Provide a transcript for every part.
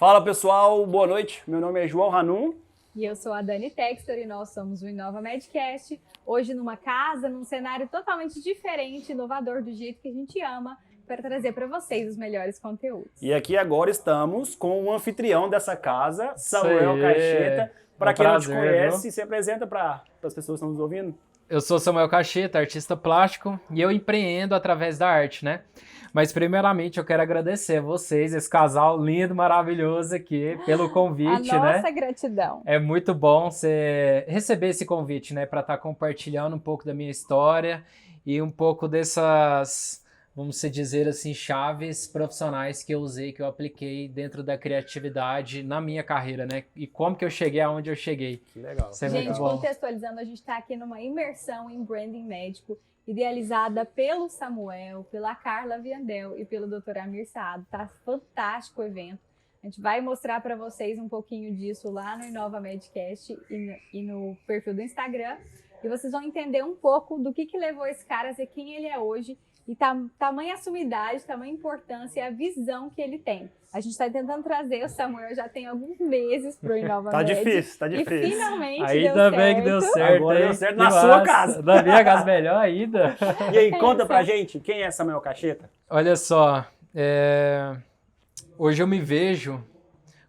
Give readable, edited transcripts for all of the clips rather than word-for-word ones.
Fala pessoal, boa noite. Meu nome é João Ranum. E eu sou a Dani Textor e nós somos o Inova Medcast. Hoje numa casa, num cenário totalmente diferente, inovador, do jeito que a gente ama, para trazer para vocês os melhores conteúdos. E aqui agora estamos com o anfitrião dessa casa, Samuel Caixeta. Para quem não te conhece, se apresenta para as pessoas que estão nos ouvindo. Eu sou Samuel Caixeta, artista plástico, e eu empreendo através da arte, né? Mas primeiramente eu quero agradecer a vocês, esse casal lindo, maravilhoso aqui, pelo convite, né? A nossa gratidão. É muito bom você receber esse convite, né? Para estar compartilhando um pouco da minha história e um pouco dessas, vamos dizer assim, chaves profissionais que eu usei, que eu apliquei dentro da criatividade na minha carreira, né? E como que eu cheguei aonde eu cheguei. Que legal. Isso é gente, muito bom. Contextualizando, a gente está aqui numa imersão em branding médico, idealizada pelo Samuel, pela Carla Viandel e pelo Dr. Amir Saad. Tá fantástico o evento. A gente vai mostrar para vocês um pouquinho disso lá no Inova Medcast e no perfil do Instagram. E vocês vão entender um pouco do que levou esse cara a ser quem ele é hoje e tamanha sumidade, tamanha importância e a visão que ele tem. A gente está tentando trazer, o Samuel já tem alguns meses para o Inova Tá Med, difícil, tá difícil. E finalmente Ainda deu bem certo. que deu certo. Agora hein? deu certo Que na sua massa. casa. Na minha casa melhor ainda. E aí, conta pra gente, quem é Samuel Caixeta? Olha só, hoje eu me vejo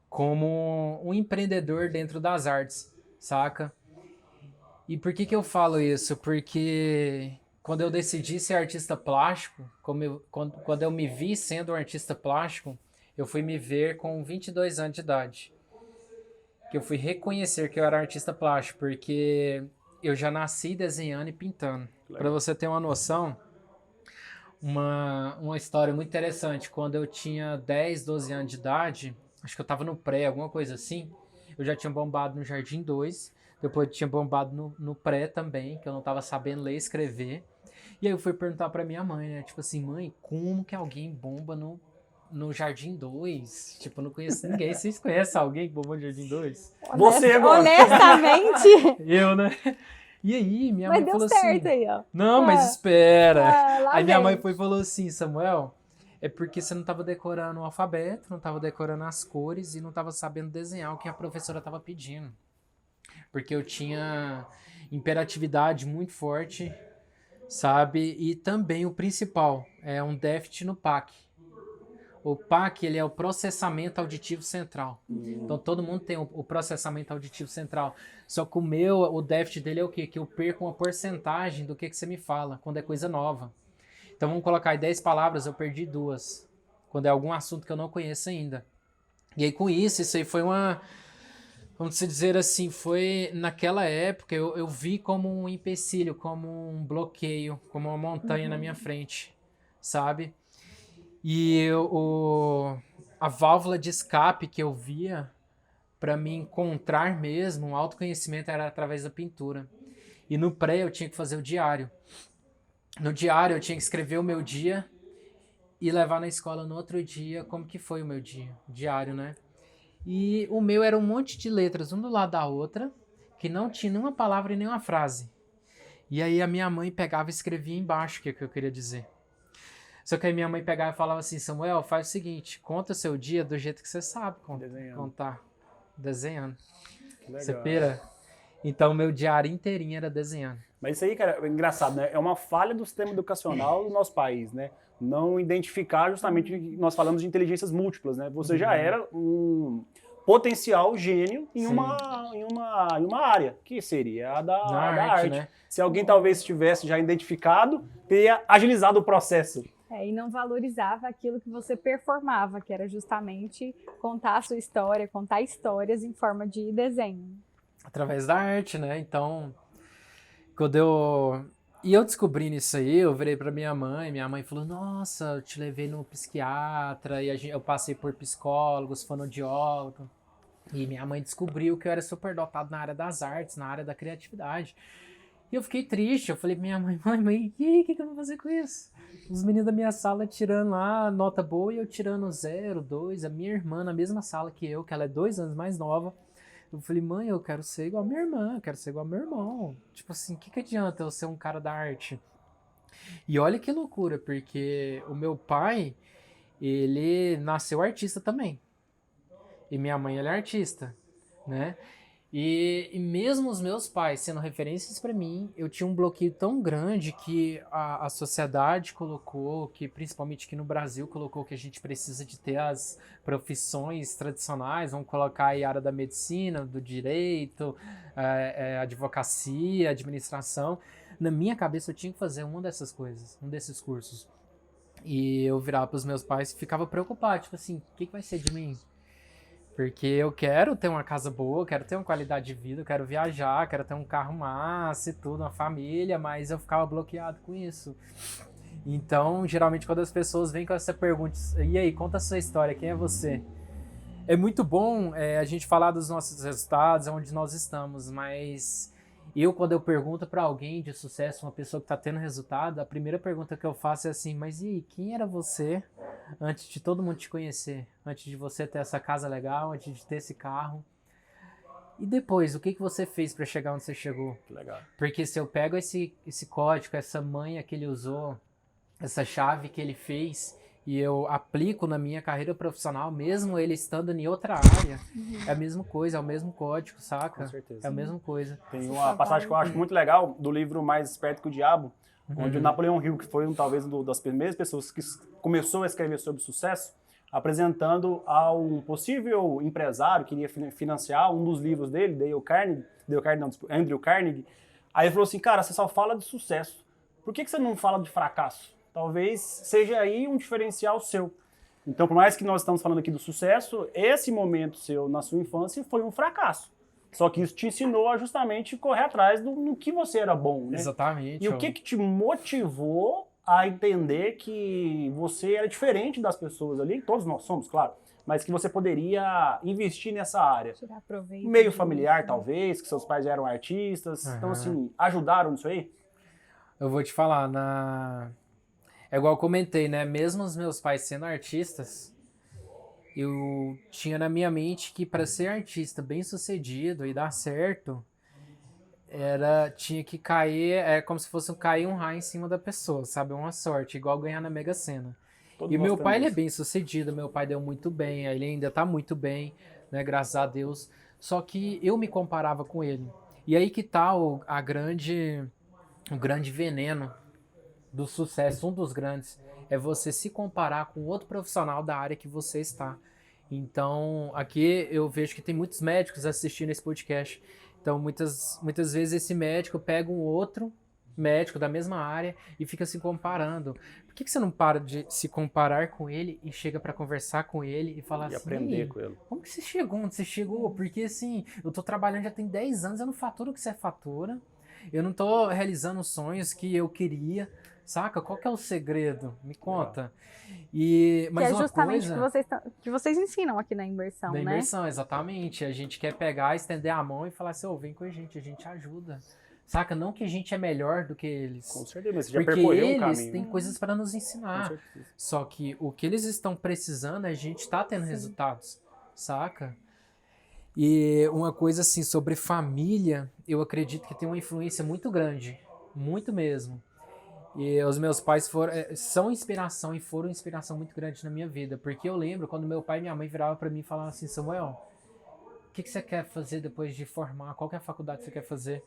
como um empreendedor dentro das artes, saca? E por que eu falo isso? Porque quando eu decidi ser artista plástico, quando eu me vi sendo um artista plástico, eu fui me ver com 22 anos de idade. Que eu fui reconhecer que eu era artista plástico, porque eu já nasci desenhando e pintando. Para você ter uma noção, uma história muito interessante. Quando eu tinha 10, 12 anos de idade, acho que eu estava no pré, alguma coisa assim, eu já tinha bombado no Jardim 2, depois eu tinha bombado no pré também, que eu não estava sabendo ler e escrever. E aí eu fui perguntar pra minha mãe, né? Tipo assim, mãe, como que alguém bomba no Jardim 2? Tipo, eu não conheço ninguém. Vocês conhecem alguém que bombou no Jardim 2? Você agora. Honestamente. Eu, né? E aí, minha mãe falou assim... Mas deu certo aí, ó. Não, mas espera. lá Aí minha vem. mãe foi e falou assim, Samuel, é porque você não tava decorando o alfabeto, não tava decorando as cores e não tava sabendo desenhar o que a professora tava pedindo. Porque eu tinha imperatividade muito forte, sabe? E também o principal, é um déficit no PAC. O PAC, ele é o processamento auditivo central. Então, todo mundo tem o processamento auditivo central. Só que o déficit dele é o quê? Que eu perco uma porcentagem do que você me fala, quando é coisa nova. Então, vamos colocar aí 10 palavras, eu perdi 2. Quando é algum assunto que eu não conheço ainda. E aí, com isso aí foi uma... Vamos dizer assim, foi naquela época eu vi como um empecilho, como um bloqueio, como uma montanha na minha frente, sabe? E a válvula de escape que eu via para me encontrar mesmo, um autoconhecimento, era através da pintura. E no pré eu tinha que fazer o diário. No diário eu tinha que escrever o meu dia e levar na escola no outro dia como que foi o meu dia, diário, né? E o meu era um monte de letras, um do lado da outra, que não tinha nenhuma palavra e nenhuma frase. E aí a minha mãe pegava e escrevia embaixo o que eu queria dizer. Só que aí minha mãe pegava e falava assim, Samuel, faz o seguinte, conta o seu dia do jeito que você sabe contar. Desenhando. Você pira? Então meu diário inteirinho era desenhando. Mas isso aí, cara, é engraçado, né? É uma falha do sistema educacional do nosso país, né? Não identificar justamente, nós falamos de inteligências múltiplas, né? Você já era um potencial gênio em uma área, que seria a da arte. Né? Se alguém talvez tivesse já identificado, teria agilizado o processo. E não valorizava aquilo que você performava, que era justamente contar a sua história, contar histórias em forma de desenho. Através da arte, né? Então, quando eu descobri isso aí, eu virei pra minha mãe falou, nossa, eu te levei no psiquiatra, e eu passei por psicólogos, fonoaudiólogo, e minha mãe descobriu que eu era super dotado na área das artes, na área da criatividade. E eu fiquei triste, eu falei pra minha mãe, e aí, o que eu vou fazer com isso? Os meninos da minha sala tirando lá nota boa e eu tirando 0, 2, a minha irmã na mesma sala que eu, que ela é 2 anos mais nova. Eu falei, mãe, eu quero ser igual a minha irmã, eu quero ser igual ao meu irmão. Tipo assim, o que adianta eu ser um cara da arte? E olha que loucura, porque o meu pai, ele nasceu artista também. E minha mãe, ela é artista, né? E mesmo os meus pais sendo referências para mim, eu tinha um bloqueio tão grande que a sociedade colocou, que principalmente aqui no Brasil colocou que a gente precisa de ter as profissões tradicionais, vamos colocar aí a área da medicina, do direito, advocacia, administração. Na minha cabeça eu tinha que fazer uma dessas coisas, um desses cursos. E eu virava para os meus pais e ficava preocupado, tipo assim, o que vai ser de mim? Porque eu quero ter uma casa boa, quero ter uma qualidade de vida, eu quero viajar, quero ter um carro massa e tudo, uma família, mas eu ficava bloqueado com isso. Então, geralmente, quando as pessoas vêm com essa pergunta, e aí, conta a sua história, quem é você? É muito bom a gente falar dos nossos resultados, onde nós estamos, mas quando eu pergunto para alguém de sucesso, uma pessoa que está tendo resultado, a primeira pergunta que eu faço é assim, mas e aí, quem era você antes de todo mundo te conhecer? Antes de você ter essa casa legal, antes de ter esse carro? E depois, o que você fez para chegar onde você chegou? Legal. Porque se eu pego esse código, essa manha que ele usou, essa chave que ele fez, e eu aplico na minha carreira profissional, mesmo ele estando em outra área, é a mesma coisa, é o mesmo código, saca? Com certeza. É a mesma coisa. Tem uma passagem que eu acho muito legal do livro Mais Esperto que o Diabo, onde o Napoleão Hill, que foi talvez uma das primeiras pessoas que começou a escrever sobre sucesso, apresentando a um possível empresário que iria financiar um dos livros dele, Andrew Carnegie. Aí ele falou assim, cara, você só fala de sucesso. Por que você não fala de fracasso? Talvez seja aí um diferencial seu. Então, por mais que nós estamos falando aqui do sucesso, esse momento seu na sua infância foi um fracasso. Só que isso te ensinou a justamente correr atrás do que você era bom, né? Exatamente. E o que te motivou a entender que você era diferente das pessoas ali, todos nós somos, claro, mas que você poderia investir nessa área? Tirar proveito. Meio familiar, talvez, que seus pais eram artistas. Então, assim, ajudaram nisso aí? Eu vou te falar, é igual eu comentei, né? Mesmo os meus pais sendo artistas, eu tinha na minha mente que para ser artista bem sucedido e dar certo, tinha que cair, como se fosse cair um raio em cima da pessoa, sabe? Uma sorte, igual ganhar na Mega Sena. E meu pai, ele é bem sucedido, meu pai deu muito bem, ele ainda tá muito bem, né? Graças a Deus. Só que eu me comparava com ele. E aí que tá o grande veneno do sucesso, um dos grandes, é você se comparar com outro profissional da área que você está. Então, aqui eu vejo que tem muitos médicos assistindo esse podcast. Então, muitas vezes esse médico pega um outro médico da mesma área e fica se comparando. Por que você não para de se comparar com ele e chega para conversar com ele e falar assim, aprender com ele? Como que você chegou onde você chegou? Porque assim, eu tô trabalhando já tem 10 anos, eu não faturo o que você fatura, eu não tô realizando os sonhos que eu queria. Saca? Qual que é o segredo? Me conta. Mas que é justamente uma coisa que vocês ensinam aqui na imersão, né? Da imersão, exatamente. A gente quer pegar, estender a mão e falar assim, vem com a gente ajuda. Saca? Não que a gente é melhor do que eles. Com certeza, mas você já porque percorreu eles um caminho. têm coisas para nos ensinar. Com certeza. Só que o que eles estão precisando, a gente tá tendo resultados. Saca? E uma coisa assim, sobre família, eu acredito que tem uma influência muito grande. Muito mesmo. E os meus pais são inspiração e foram inspiração muito grande na minha vida. Porque eu lembro quando meu pai e minha mãe viravam para mim e falavam assim, Samuel, o que você quer fazer depois de formar? Qual que é a faculdade que você quer fazer?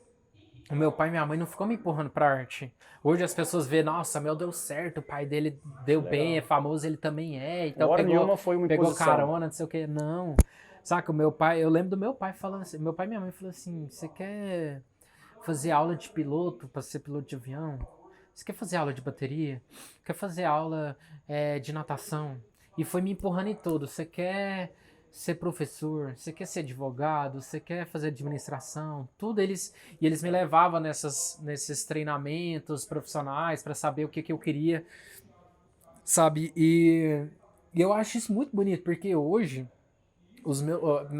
O meu pai e minha mãe não ficou me empurrando pra arte. Hoje as pessoas vêem, nossa, meu deu certo, o pai dele deu bem, é famoso, ele também é. Então pegou carona, não sei o que. Não. Saca, o meu pai, eu lembro do meu pai falando assim, meu pai e minha mãe falaram assim, você quer fazer aula de piloto para ser piloto de avião? Você quer fazer aula de bateria? Quer fazer aula de natação? E foi me empurrando em tudo. Você quer ser professor? Você quer ser advogado? Você quer fazer administração? Tudo eles me levavam nesses treinamentos profissionais para saber o que eu queria, sabe? E eu acho isso muito bonito, porque hoje,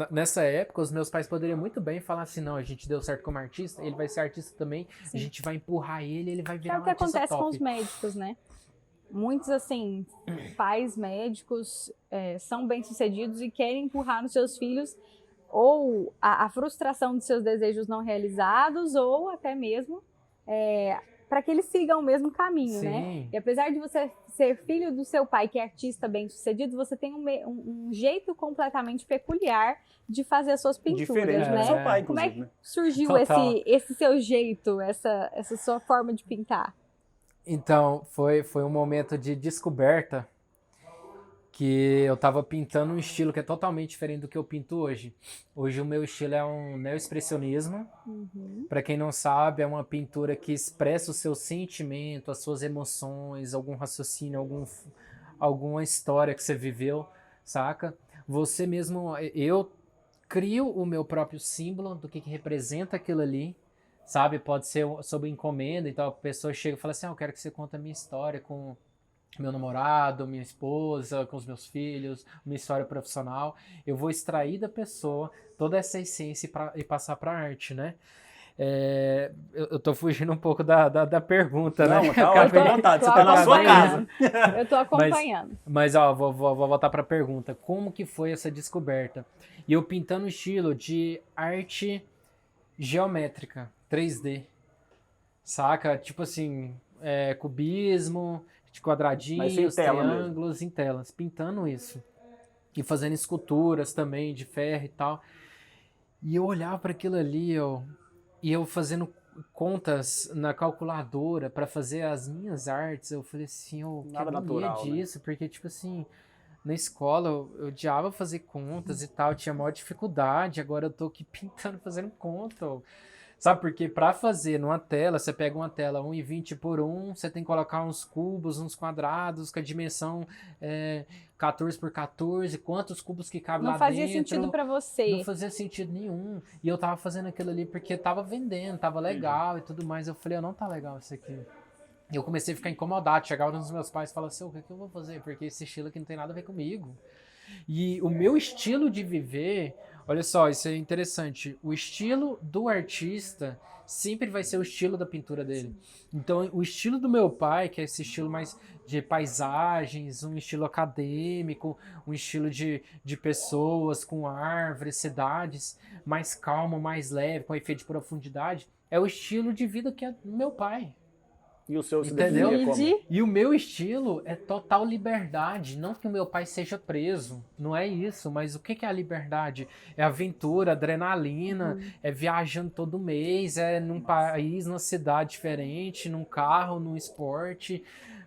nessa época, os meus pais poderiam muito bem falar assim, não, a gente deu certo como artista, ele vai ser artista também, sim, a gente vai empurrar ele vai virar um artista top. É o que acontece com os médicos, né? Muitos, assim, pais médicos são bem-sucedidos e querem empurrar nos seus filhos ou a frustração de seus desejos não realizados ou até mesmo para que eles sigam o mesmo caminho, né? Sim. E apesar de você ser filho do seu pai, que é artista bem-sucedido, você tem um jeito completamente peculiar de fazer as suas pinturas, Diferente do né? seu pai, Como é inclusive, que né? surgiu Total. esse seu jeito, essa sua forma de pintar? Então, foi um momento de descoberta que eu tava pintando um estilo que é totalmente diferente do que eu pinto hoje. Hoje o meu estilo é um neoexpressionismo. Para quem não sabe, é uma pintura que expressa o seu sentimento, as suas emoções, algum raciocínio, alguma história que você viveu, saca? Você mesmo, eu crio o meu próprio símbolo do que representa aquilo ali, sabe? Pode ser sob encomenda, então a pessoa chega e fala assim, eu quero que você conte a minha história com meu namorado, minha esposa, com os meus filhos, minha história profissional. Eu vou extrair da pessoa toda essa essência e passar para arte, né? Eu tô fugindo um pouco da pergunta, Não, né? tá ótimo, à vontade, você tá na sua casa. Eu tô acompanhando. Mas ó, vou voltar para a pergunta. Como que foi essa descoberta? E eu pintando estilo de arte geométrica, 3D, saca? Tipo assim, cubismo, de quadradinhos, triângulos, em telas, pintando isso. E fazendo esculturas também de ferro e tal. E eu olhava para aquilo ali, e eu fazendo contas na calculadora para fazer as minhas artes. Eu falei assim, eu Nada quero natural, disso, porque tipo assim, na escola eu odiava fazer contas e tal, tinha maior dificuldade, agora eu tô aqui pintando, fazendo conta. Sabe, porque para fazer numa tela, você pega uma tela 1,20 por 1, você tem que colocar uns cubos, uns quadrados, com a dimensão 14 por 14, quantos cubos que cabe lá dentro. Não fazia sentido para você. Não fazia sentido nenhum. E eu tava fazendo aquilo ali porque tava vendendo, tava legal e tudo mais. Eu falei, não tá legal isso aqui. E eu comecei a ficar incomodado. Chegava nos meus pais e falava assim, o que eu vou fazer? Porque esse estilo aqui não tem nada a ver comigo. E o meu estilo de viver, olha só, isso é interessante. O estilo do artista sempre vai ser o estilo da pintura dele. Então, o estilo do meu pai, que é esse estilo mais de paisagens, um estilo acadêmico, um estilo de pessoas com árvores, cidades, mais calmo, mais leve, com efeito de profundidade, é o estilo de vida que é do meu pai. E o seu se Entendeu? definia como? E o meu estilo é total liberdade. Não que o meu pai seja preso, não é isso. Mas o que é a liberdade? É aventura, adrenalina, é viajando todo mês, é num país, numa cidade diferente, num carro, num esporte,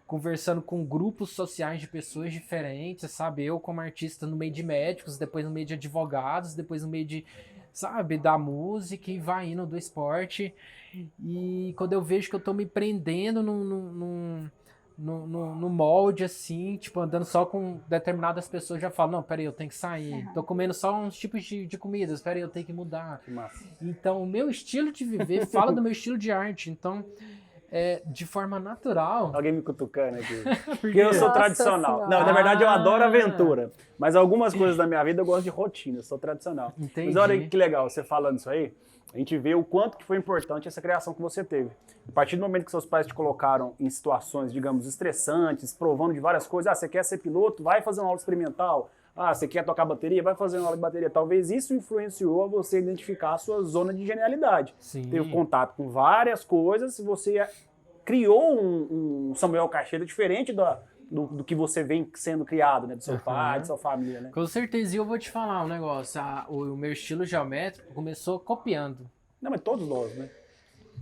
conversando com grupos sociais de pessoas diferentes, sabe? Eu como artista no meio de médicos, depois no meio de advogados, depois no meio de, sabe, da música e vai indo do esporte. E quando eu vejo que eu tô me prendendo no molde, assim, tipo, andando só com determinadas pessoas, já falo, não, peraí, eu tenho que sair. Tô comendo só uns tipos de comidas, peraí, eu tenho que mudar. Que massa. Então, o meu estilo de viver fala do meu estilo de arte. Então, de forma natural. Alguém me cutucando aqui. Porque Porque eu sou Nossa tradicional. Senhora. Não, na verdade eu adoro aventura. Mas algumas coisas da minha vida eu gosto de rotina, eu sou tradicional. Entendi. Mas olha que legal, você falando isso aí, a gente vê o quanto que foi importante essa criação que você teve. A partir do momento que seus pais te colocaram em situações, digamos, estressantes, provando de várias coisas, você quer ser piloto? Vai fazer uma aula experimental. Você quer tocar bateria? Vai fazer uma aula de bateria. Talvez isso influenciou a você identificar a sua zona de genialidade. Sim. Teve contato com várias coisas, você criou um Samuel Caixeta diferente do que você vem sendo criado, né? Do seu pai, da sua família, né? Com certeza, e eu vou te falar um negócio. O meu estilo geométrico começou copiando. Não, mas todos nós, né?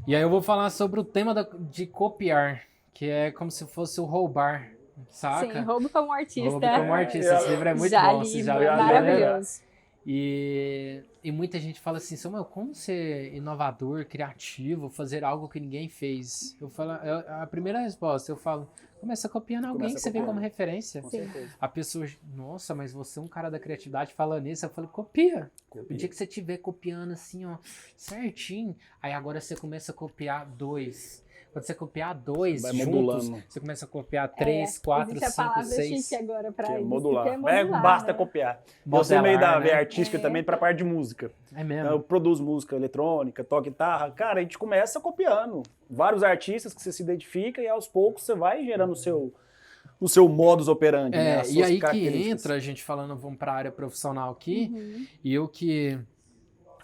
E aí eu vou falar sobre o tema de copiar, que é como se fosse o roubar, saca? Sim, Roubo como Artista. Roubo como artista. Esse livro é muito Já bom. li, Você já leu, né? maravilhoso. E muita gente fala assim, Samuel, como ser inovador, criativo, fazer algo que ninguém fez? Eu falo, a primeira resposta, eu falo, começa copiando alguém Começa que você vê copiando. como referência. Com certeza. A pessoa, nossa, mas você é um cara da criatividade falando isso. Eu falo, copia. Copia. O dia que você estiver copiando assim, ó, certinho, aí agora você começa a copiar 2. Quando você copiar 2 Vai juntos, modulando. você começa a copiar 3, 4, Existe a 5, palavra 6. chique agora pra Que é isso. modular. que é modular, Basta né? copiar. Eu Modelar, sou meio da né? veia artística também para a parte de música. É mesmo. Eu produzo música eletrônica, toco guitarra. Cara, a gente começa copiando. Vários artistas que você se identifica e aos poucos você vai gerando o seu modus operandi. né? As E suas aí que características. entra, a gente falando, vamos para a área profissional aqui, Uhum. e eu que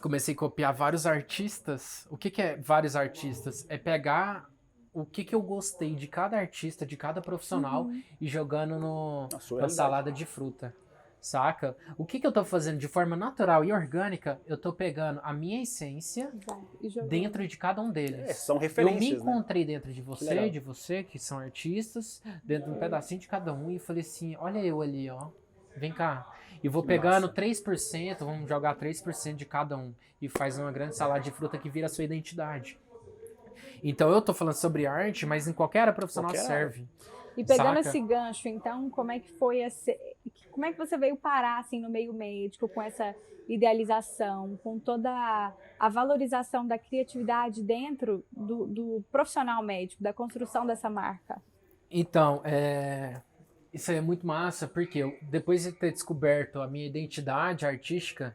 comecei a copiar vários artistas. O que é vários artistas? É pegar o que eu gostei de cada artista, de cada profissional e jogando A sua na realidade. salada de fruta, saca? O que eu tô fazendo de forma natural e orgânica, eu tô pegando a minha essência E jogando. dentro de cada um deles. São Eu me referências, né? encontrei dentro de Que você legal. e de você, que são artistas, dentro de um pedacinho de cada um, e falei assim, olha eu ali, ó, vem cá. E vou Que pegando massa. 3%, vamos jogar 3% de cada um, e faz uma grande salada de fruta que vira a sua identidade. Então eu tô falando sobre arte, mas em qualquer área profissional Qualquer serve. E pegando Saca? esse gancho, então, como é que foi como é que você veio parar assim no meio médico com essa idealização, com toda a valorização da criatividade dentro do profissional médico, da construção dessa marca? Então, isso aí é muito massa, porque depois de ter descoberto a minha identidade artística,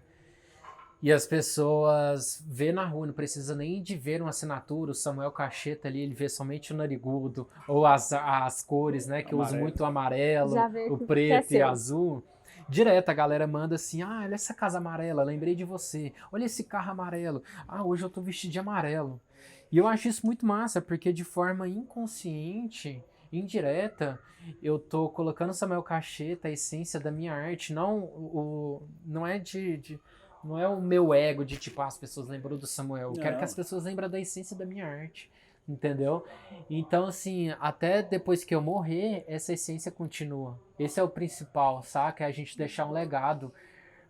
e as pessoas vê na rua, não precisa nem de ver uma assinatura, o Samuel Cacheta ali, ele vê somente o narigudo, ou as cores, né, que eu uso Amarelo. muito o amarelo, Já vê o que é preto e seu. azul. Direto a galera manda assim, ah, olha essa casa amarela, lembrei de você. Olha esse carro amarelo. Ah, hoje eu tô vestido de amarelo. E eu acho isso muito massa, porque de forma inconsciente, indireta, eu tô colocando o Samuel Cacheta, a essência da minha arte, não é não é o meu ego de tipo, as pessoas lembram do Samuel. Eu quero Não. que as pessoas lembrem da essência da minha arte. Entendeu? Então, assim, até depois que eu morrer, essa essência continua. Esse é o principal, saca? É a gente deixar um legado.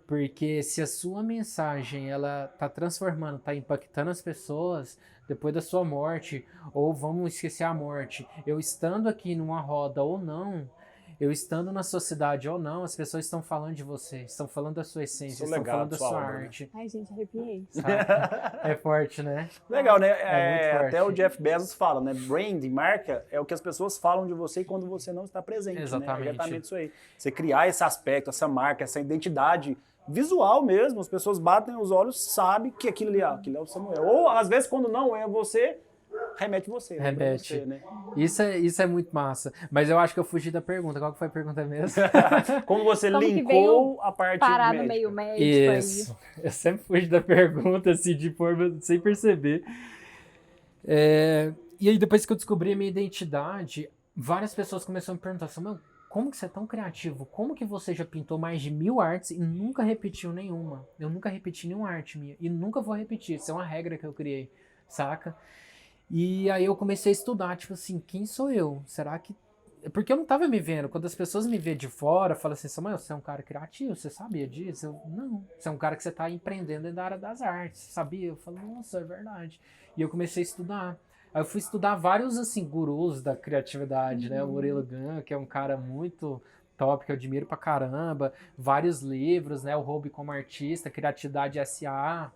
Porque se a sua mensagem, ela tá transformando, tá impactando as pessoas depois da sua morte, ou vamos esquecer a morte, eu estando aqui numa roda ou não, eu estando na sociedade ou não, as pessoas estão falando de você, estão falando da sua essência, Seu estão legado, falando da sua sua obra, né? arte. Ai, gente, arrepiei. Saca? É forte, né? Legal, né? muito forte. Até o Jeff Bezos fala, né? Brand, marca, é o que as pessoas falam de você quando você não está presente. Exatamente. Né? É exatamente isso aí. Você criar esse aspecto, essa marca, essa identidade visual mesmo, as pessoas batem os olhos, sabem que aquilo ali é o Samuel. Ou, às vezes, quando não é você, remete você. lembra Remete. Você, né? Isso é muito massa. Mas eu acho que eu fugi da pergunta. Qual que foi a pergunta mesmo? Como você Como que linkou veio a parte Parar no médica. meio médico Isso. Eu sempre fugi da pergunta, assim, de forma sem perceber. E aí, depois que eu descobri a minha identidade, várias pessoas começaram a me perguntar, Samuel, como que você é tão criativo? Como que você já pintou mais de 1000 artes e nunca repetiu nenhuma? Eu nunca repeti nenhuma arte minha. E nunca vou repetir. Isso é uma regra que eu criei, saca? E aí eu comecei a estudar, tipo assim, quem sou eu? Será que... Porque eu não tava me vendo. Quando as pessoas me vêem de fora, falam assim, Samuel, você é um cara criativo, você sabia disso? Eu, não, você é um cara que você tá empreendendo dentro da área das artes, sabia? Eu falo, nossa, é verdade. E eu comecei a estudar. Aí eu fui estudar vários, assim, gurus da criatividade, né? O Murilo Gun, que é um cara muito top, que eu admiro pra caramba. Vários livros, né? O Hobby como Artista, Criatividade S.A.,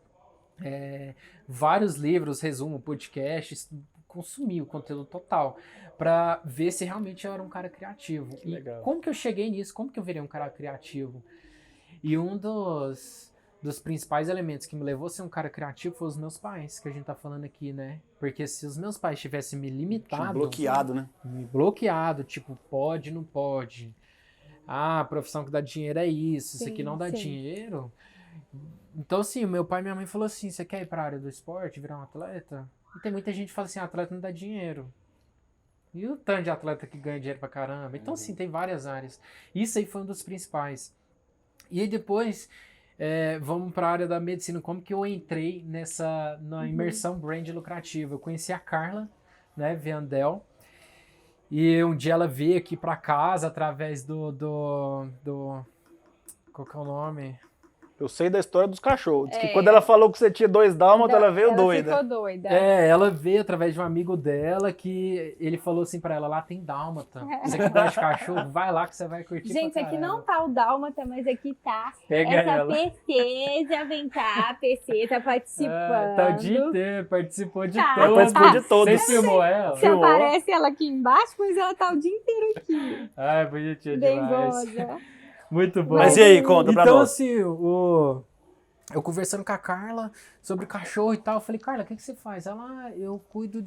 vários livros, resumo, podcasts, consumi o conteúdo total para ver se realmente eu era um cara criativo. Que E legal. como que eu cheguei nisso? Como que eu virei um cara criativo? E um dos principais elementos que me levou a ser um cara criativo foi os meus pais, que a gente tá falando aqui, né? Porque se os meus pais tivessem me limitado, Bloqueado, né? me bloqueado, tipo, pode, não pode. Ah, a profissão que dá dinheiro é isso, isso aqui não dá sim. dinheiro. Então, assim, meu pai e minha mãe falou assim, você quer ir pra área do esporte, virar um atleta? E tem muita gente que fala assim, atleta não dá dinheiro. E o tanto de atleta que ganha dinheiro pra caramba? Então, assim, tem várias áreas. Isso aí foi um dos principais. E aí depois, vamos pra área da medicina. Como que eu entrei na imersão brand lucrativa? Eu conheci a Carla, né, Viandel. E um dia ela veio aqui pra casa através do qual que é o nome? Eu sei da história dos cachorros. Diz que quando ela falou que você tinha 2 dálmatas, ela veio doida. Ela ficou doida. Ela veio através de um amigo dela que ele falou assim pra ela, lá tem dálmata. Você que gosta de cachorro, vai lá que você vai curtir. Gente, aqui não tá o dálmata, mas aqui tá Pega essa ela. PC, já vem cá, a PC tá participando. Tá o dia inteiro, participou de Tá. todos. Participou de todos. Você filmou ela? Se aparece ela aqui embaixo, mas ela tá o dia inteiro aqui. Ai, bonitinha demais. Dengosa. Muito bom. Mas e aí, conta pra Então, nós. assim, eu conversando com a Carla sobre cachorro e tal, eu falei, Carla, o que você faz? Ela, eu cuido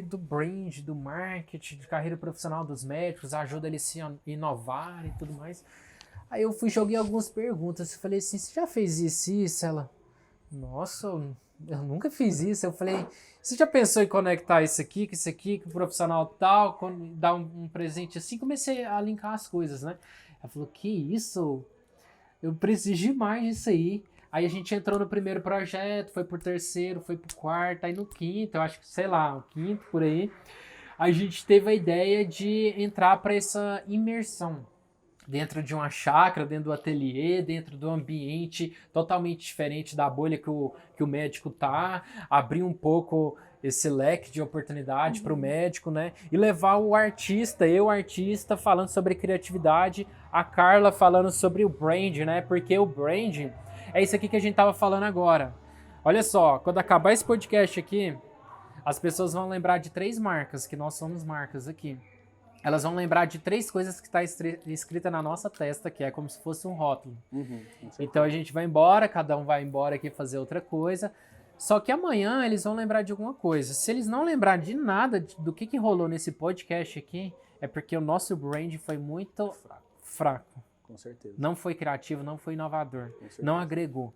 do brand, do marketing, de carreira profissional dos médicos, ajuda eles a se inovar e tudo mais. Aí eu joguei algumas perguntas, eu falei assim, você já fez isso e isso? Ela, nossa, eu nunca fiz isso. Eu falei, você já pensou em conectar isso aqui com o profissional tal, dar um presente assim? Comecei a linkar as coisas, né? Ela falou, que isso? Eu preciso demais disso aí. Aí a gente entrou no primeiro projeto, foi pro terceiro, foi pro quarto, aí no quinto, eu acho que, sei lá, o quinto, por aí, a gente teve a ideia de entrar para essa imersão dentro de uma chácara, dentro do ateliê, dentro do ambiente totalmente diferente da bolha que o médico tá, abrir um pouco esse leque de oportunidade para o médico, né? E levar o artista, artista, falando sobre criatividade, a Carla falando sobre o brand, né? Porque o brand é isso aqui que a gente tava falando agora. Olha só, quando acabar esse podcast aqui, as pessoas vão lembrar de 3 marcas, que nós somos marcas aqui. Elas vão lembrar de 3 coisas que está escrita na nossa testa, que é como se fosse um rótulo. Então a gente vai embora, cada um vai embora aqui fazer outra coisa. Só que amanhã eles vão lembrar de alguma coisa. Se eles não lembrar de nada do que rolou nesse podcast aqui, é porque o nosso brand foi muito fraco. Com certeza. Não foi criativo, não foi inovador, não agregou.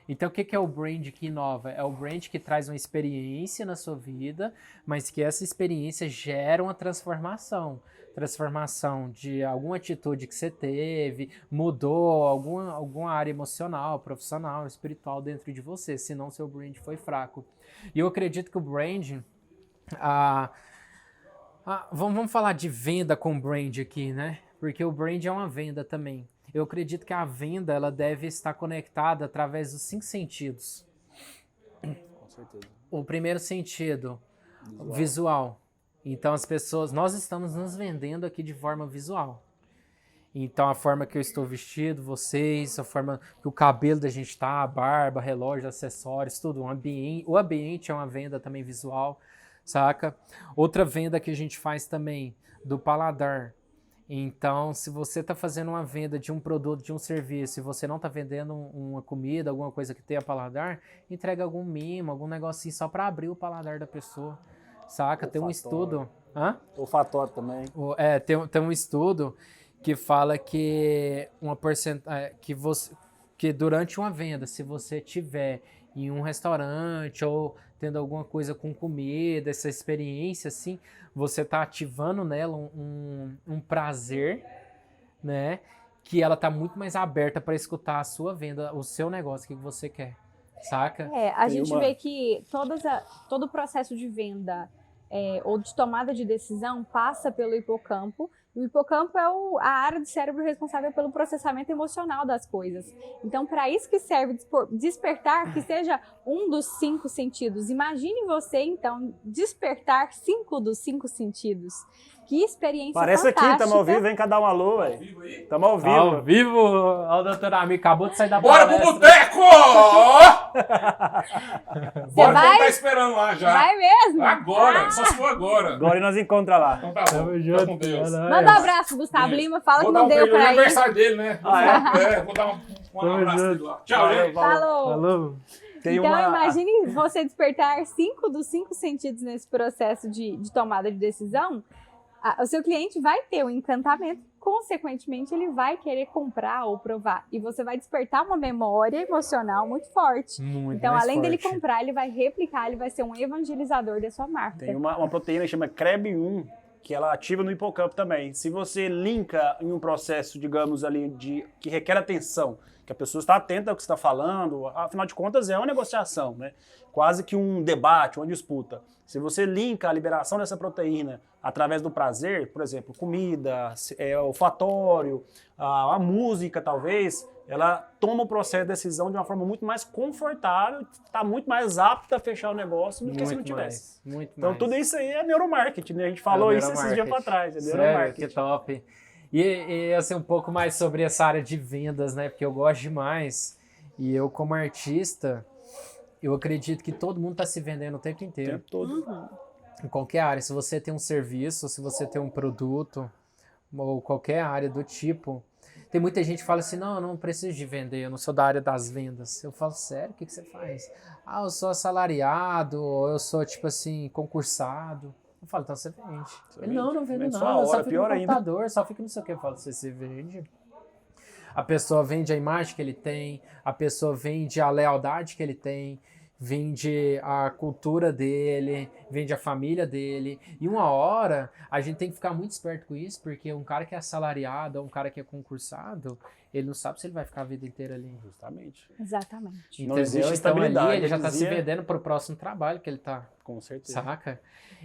Então o que é o brand que inova? É o brand que traz uma experiência na sua vida, mas que essa experiência gera uma transformação. Transformação de alguma atitude que você teve, mudou alguma área emocional, profissional, espiritual dentro de você, senão seu brand foi fraco. E eu acredito que o brand... vamos falar de venda com brand aqui, né? Porque o brand é uma venda também. Eu acredito que a venda ela deve estar conectada através dos 5 sentidos. Com certeza. O primeiro sentido, visual. Então nós estamos nos vendendo aqui de forma visual. Então a forma que eu estou vestido, vocês, a forma que o cabelo da gente tá, a barba, relógio, acessórios, tudo. O ambiente é uma venda também visual, saca? Outra venda que a gente faz também, do paladar. Então, se você está fazendo uma venda de um produto, de um serviço, e você não está vendendo uma comida, alguma coisa que tenha paladar, entrega algum mimo, algum negocinho só para abrir o paladar da pessoa, saca? Tem um estudo... Olfatório também. Tem um estudo que fala que que durante uma venda, se você tiver em um restaurante ou tendo alguma coisa com comida, essa experiência assim, você está ativando nela um prazer, né? Que ela tá muito mais aberta para escutar a sua venda, o seu negócio, o que você quer, saca? A gente vê que todo o processo de venda ou de tomada de decisão passa pelo hipocampo. O hipocampo é a área do cérebro responsável pelo processamento emocional das coisas. Então, para isso que serve despertar, que seja um dos 5 sentidos. Imagine você, então, despertar 5 dos 5 sentidos. Que experiência Parece fantástica. aqui, estamos ao vivo, vem cá dar um alô, velho. Estamos ao vivo. Ao vivo, ó, doutor Ami, acabou de sair da Bora palestra. pro boteco! Bora, vai? tá esperando lá já. Vai mesmo? Agora, só se for agora. Agora nós encontramos lá. Então tá bom, fica com Deus. Manda um abraço, Gustavo Isso. Lima. Fala Vou que dar não um deu beijo no pra ir. aniversário dele, né? Ah, Vou dar um abraço dele lá. Tchau, gente. Falou. Falou. Tem Então, uma... imagine você despertar 5 dos 5 sentidos nesse processo de tomada de decisão. O seu cliente vai ter um encantamento, consequentemente, ele vai querer comprar ou provar. E você vai despertar uma memória emocional muito forte. Muito Então, mais além dele forte. comprar, ele vai replicar, ele vai ser um evangelizador da sua marca. Tem uma proteína que chama CREB1, que ela ativa no hipocampo também. Se você linka em um processo, digamos ali, que requer atenção, que a pessoa está atenta ao que você está falando, afinal de contas é uma negociação, né? Quase que um debate, uma disputa. Se você linka a liberação dessa proteína através do prazer, por exemplo, comida, olfatório, a música talvez, ela toma o processo de decisão de uma forma muito mais confortável, está muito mais apta a fechar o negócio do que se não tivesse. Muito Então mais. tudo isso aí é neuromarketing, né? A gente falou isso esses dias para trás, é Sério, neuromarketing. que top. E assim, um pouco mais sobre essa área de vendas, né? Porque eu gosto demais. E eu, como artista, eu acredito que todo mundo está se vendendo o tempo O inteiro. tempo todo. Em qualquer área. Se você tem um serviço, se você tem um produto, ou qualquer área do tipo. Tem muita gente que fala assim, não, eu não preciso de vender, eu não sou da área das vendas. Eu falo, sério, o que você faz? Ah, eu sou assalariado, ou eu sou, tipo assim, concursado. Eu falo, então você vende. Ele, não vendo Vende não, sua eu só hora, fico pior no ainda. computador, só fico não sei o que. Eu falo, você vende. A pessoa vende a imagem que ele tem, a pessoa vende a lealdade que ele tem. vende a cultura dele, vende a família dele. E uma hora a gente tem que ficar muito esperto com isso, porque um cara que é assalariado ou um cara que é concursado, ele não sabe se ele vai ficar a vida inteira ali. Justamente. Exatamente. Entendeu? Não existe Então estabilidade, ali ele já tá se dizia. vendendo pro próximo trabalho que ele tá, Com certeza. saca?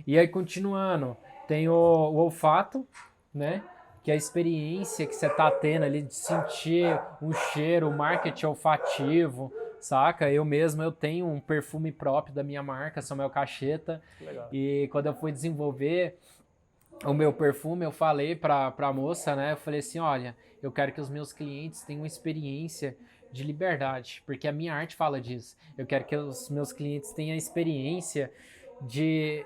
E aí, continuando, tem o olfato, né? Que é a experiência que você tá tendo ali de sentir um cheiro, o marketing olfativo, saca? Eu tenho um perfume próprio da minha marca, Samuel Cacheta. Legal. E quando eu fui desenvolver o meu perfume, eu falei pra moça, né? Eu falei assim, olha, eu quero que os meus clientes tenham uma experiência de liberdade, porque a minha arte fala disso. Eu quero que os meus clientes tenham a experiência de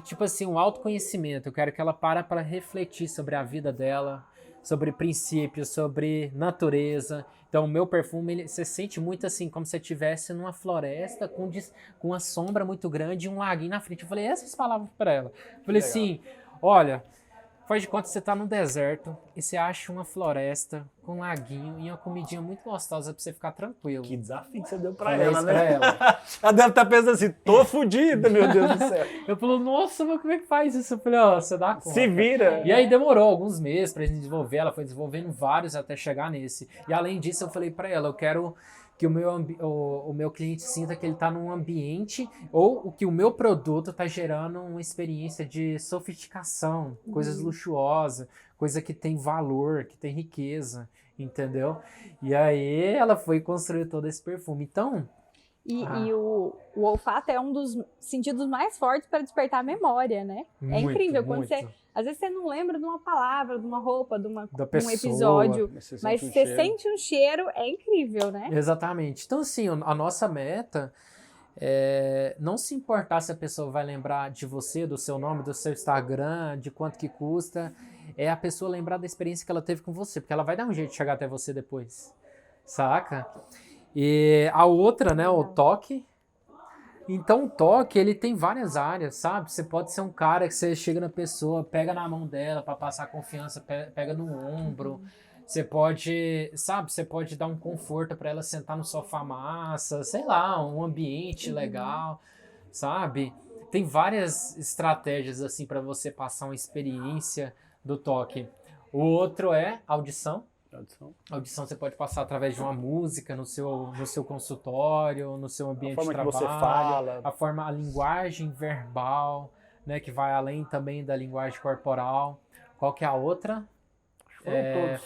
tipo assim, um autoconhecimento. Eu quero que ela para refletir sobre a vida dela, sobre princípios, sobre natureza. Então, o meu perfume, você sente muito assim, como se você estivesse numa floresta com uma sombra muito grande e um laguinho na frente. Eu falei essas palavras para ela. Eu falei Legal. assim, olha, faz de conta que você tá no deserto e você acha uma floresta com um laguinho e uma comidinha muito gostosa pra você ficar tranquilo. Que desafio que você deu pra Falei ela, isso né? pra ela. Ela deve estar pensando assim, tô fodida, meu Deus do céu. Eu falei, nossa, mas como é que faz isso? Eu falei, ó, você dá conta. Se vira. E aí demorou alguns meses pra gente desenvolver, ela foi desenvolvendo vários até chegar nesse. E além disso, eu falei pra ela, eu quero que o meu cliente sinta que ele tá num ambiente ou que o meu produto tá gerando uma experiência de sofisticação, coisas luxuosas, coisa que tem valor, que tem riqueza, entendeu? E aí ela foi construir todo esse perfume. Então, E o olfato é um dos sentidos mais fortes para despertar a memória, né? É muito, incrível. Quando muito. você, às vezes você não lembra de uma palavra, de uma roupa, de Da um pessoa, episódio, Você mas sente um você cheiro. sente um cheiro, é incrível, né? Exatamente. Então, assim, a nossa meta não se importar se a pessoa vai lembrar de você, do seu nome, do seu Instagram, de quanto que custa, é a pessoa lembrar da experiência que ela teve com você, porque ela vai dar um jeito de chegar até você depois, saca? E a outra, né, o toque. Então, o toque, ele tem várias áreas, sabe? Você pode ser um cara que você chega na pessoa, pega na mão dela para passar confiança, pega no ombro. Você pode, sabe? Você pode dar um conforto para ela sentar no sofá massa, sei lá, um ambiente legal, sabe? Tem várias estratégias assim para você passar uma experiência do toque. O outro é audição. Audição você pode passar através de uma música no seu consultório, no seu ambiente de forma que trabalho, você fala. a linguagem verbal, né, que vai além também da linguagem corporal. Qual que é a outra?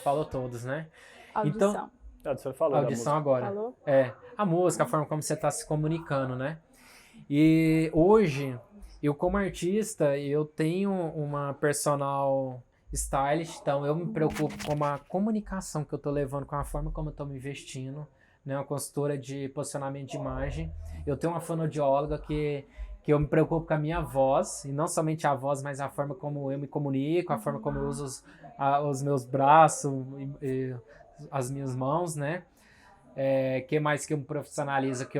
Falou todos, né? Audição. Você falou da Audição música. agora. Falou? A música, a forma como você está se comunicando, né? E hoje, eu como artista, eu tenho uma personal stylist, então eu me preocupo com a comunicação que eu tô levando, com a forma como eu tô me vestindo, né? Uma consultora de posicionamento de imagem. Eu tenho uma fonoaudióloga que eu me preocupo com a minha voz, e não somente a voz, mas a forma como eu me comunico, a forma como eu uso os meus braços e as minhas mãos, né? Que mais que eu me profissionalizo, que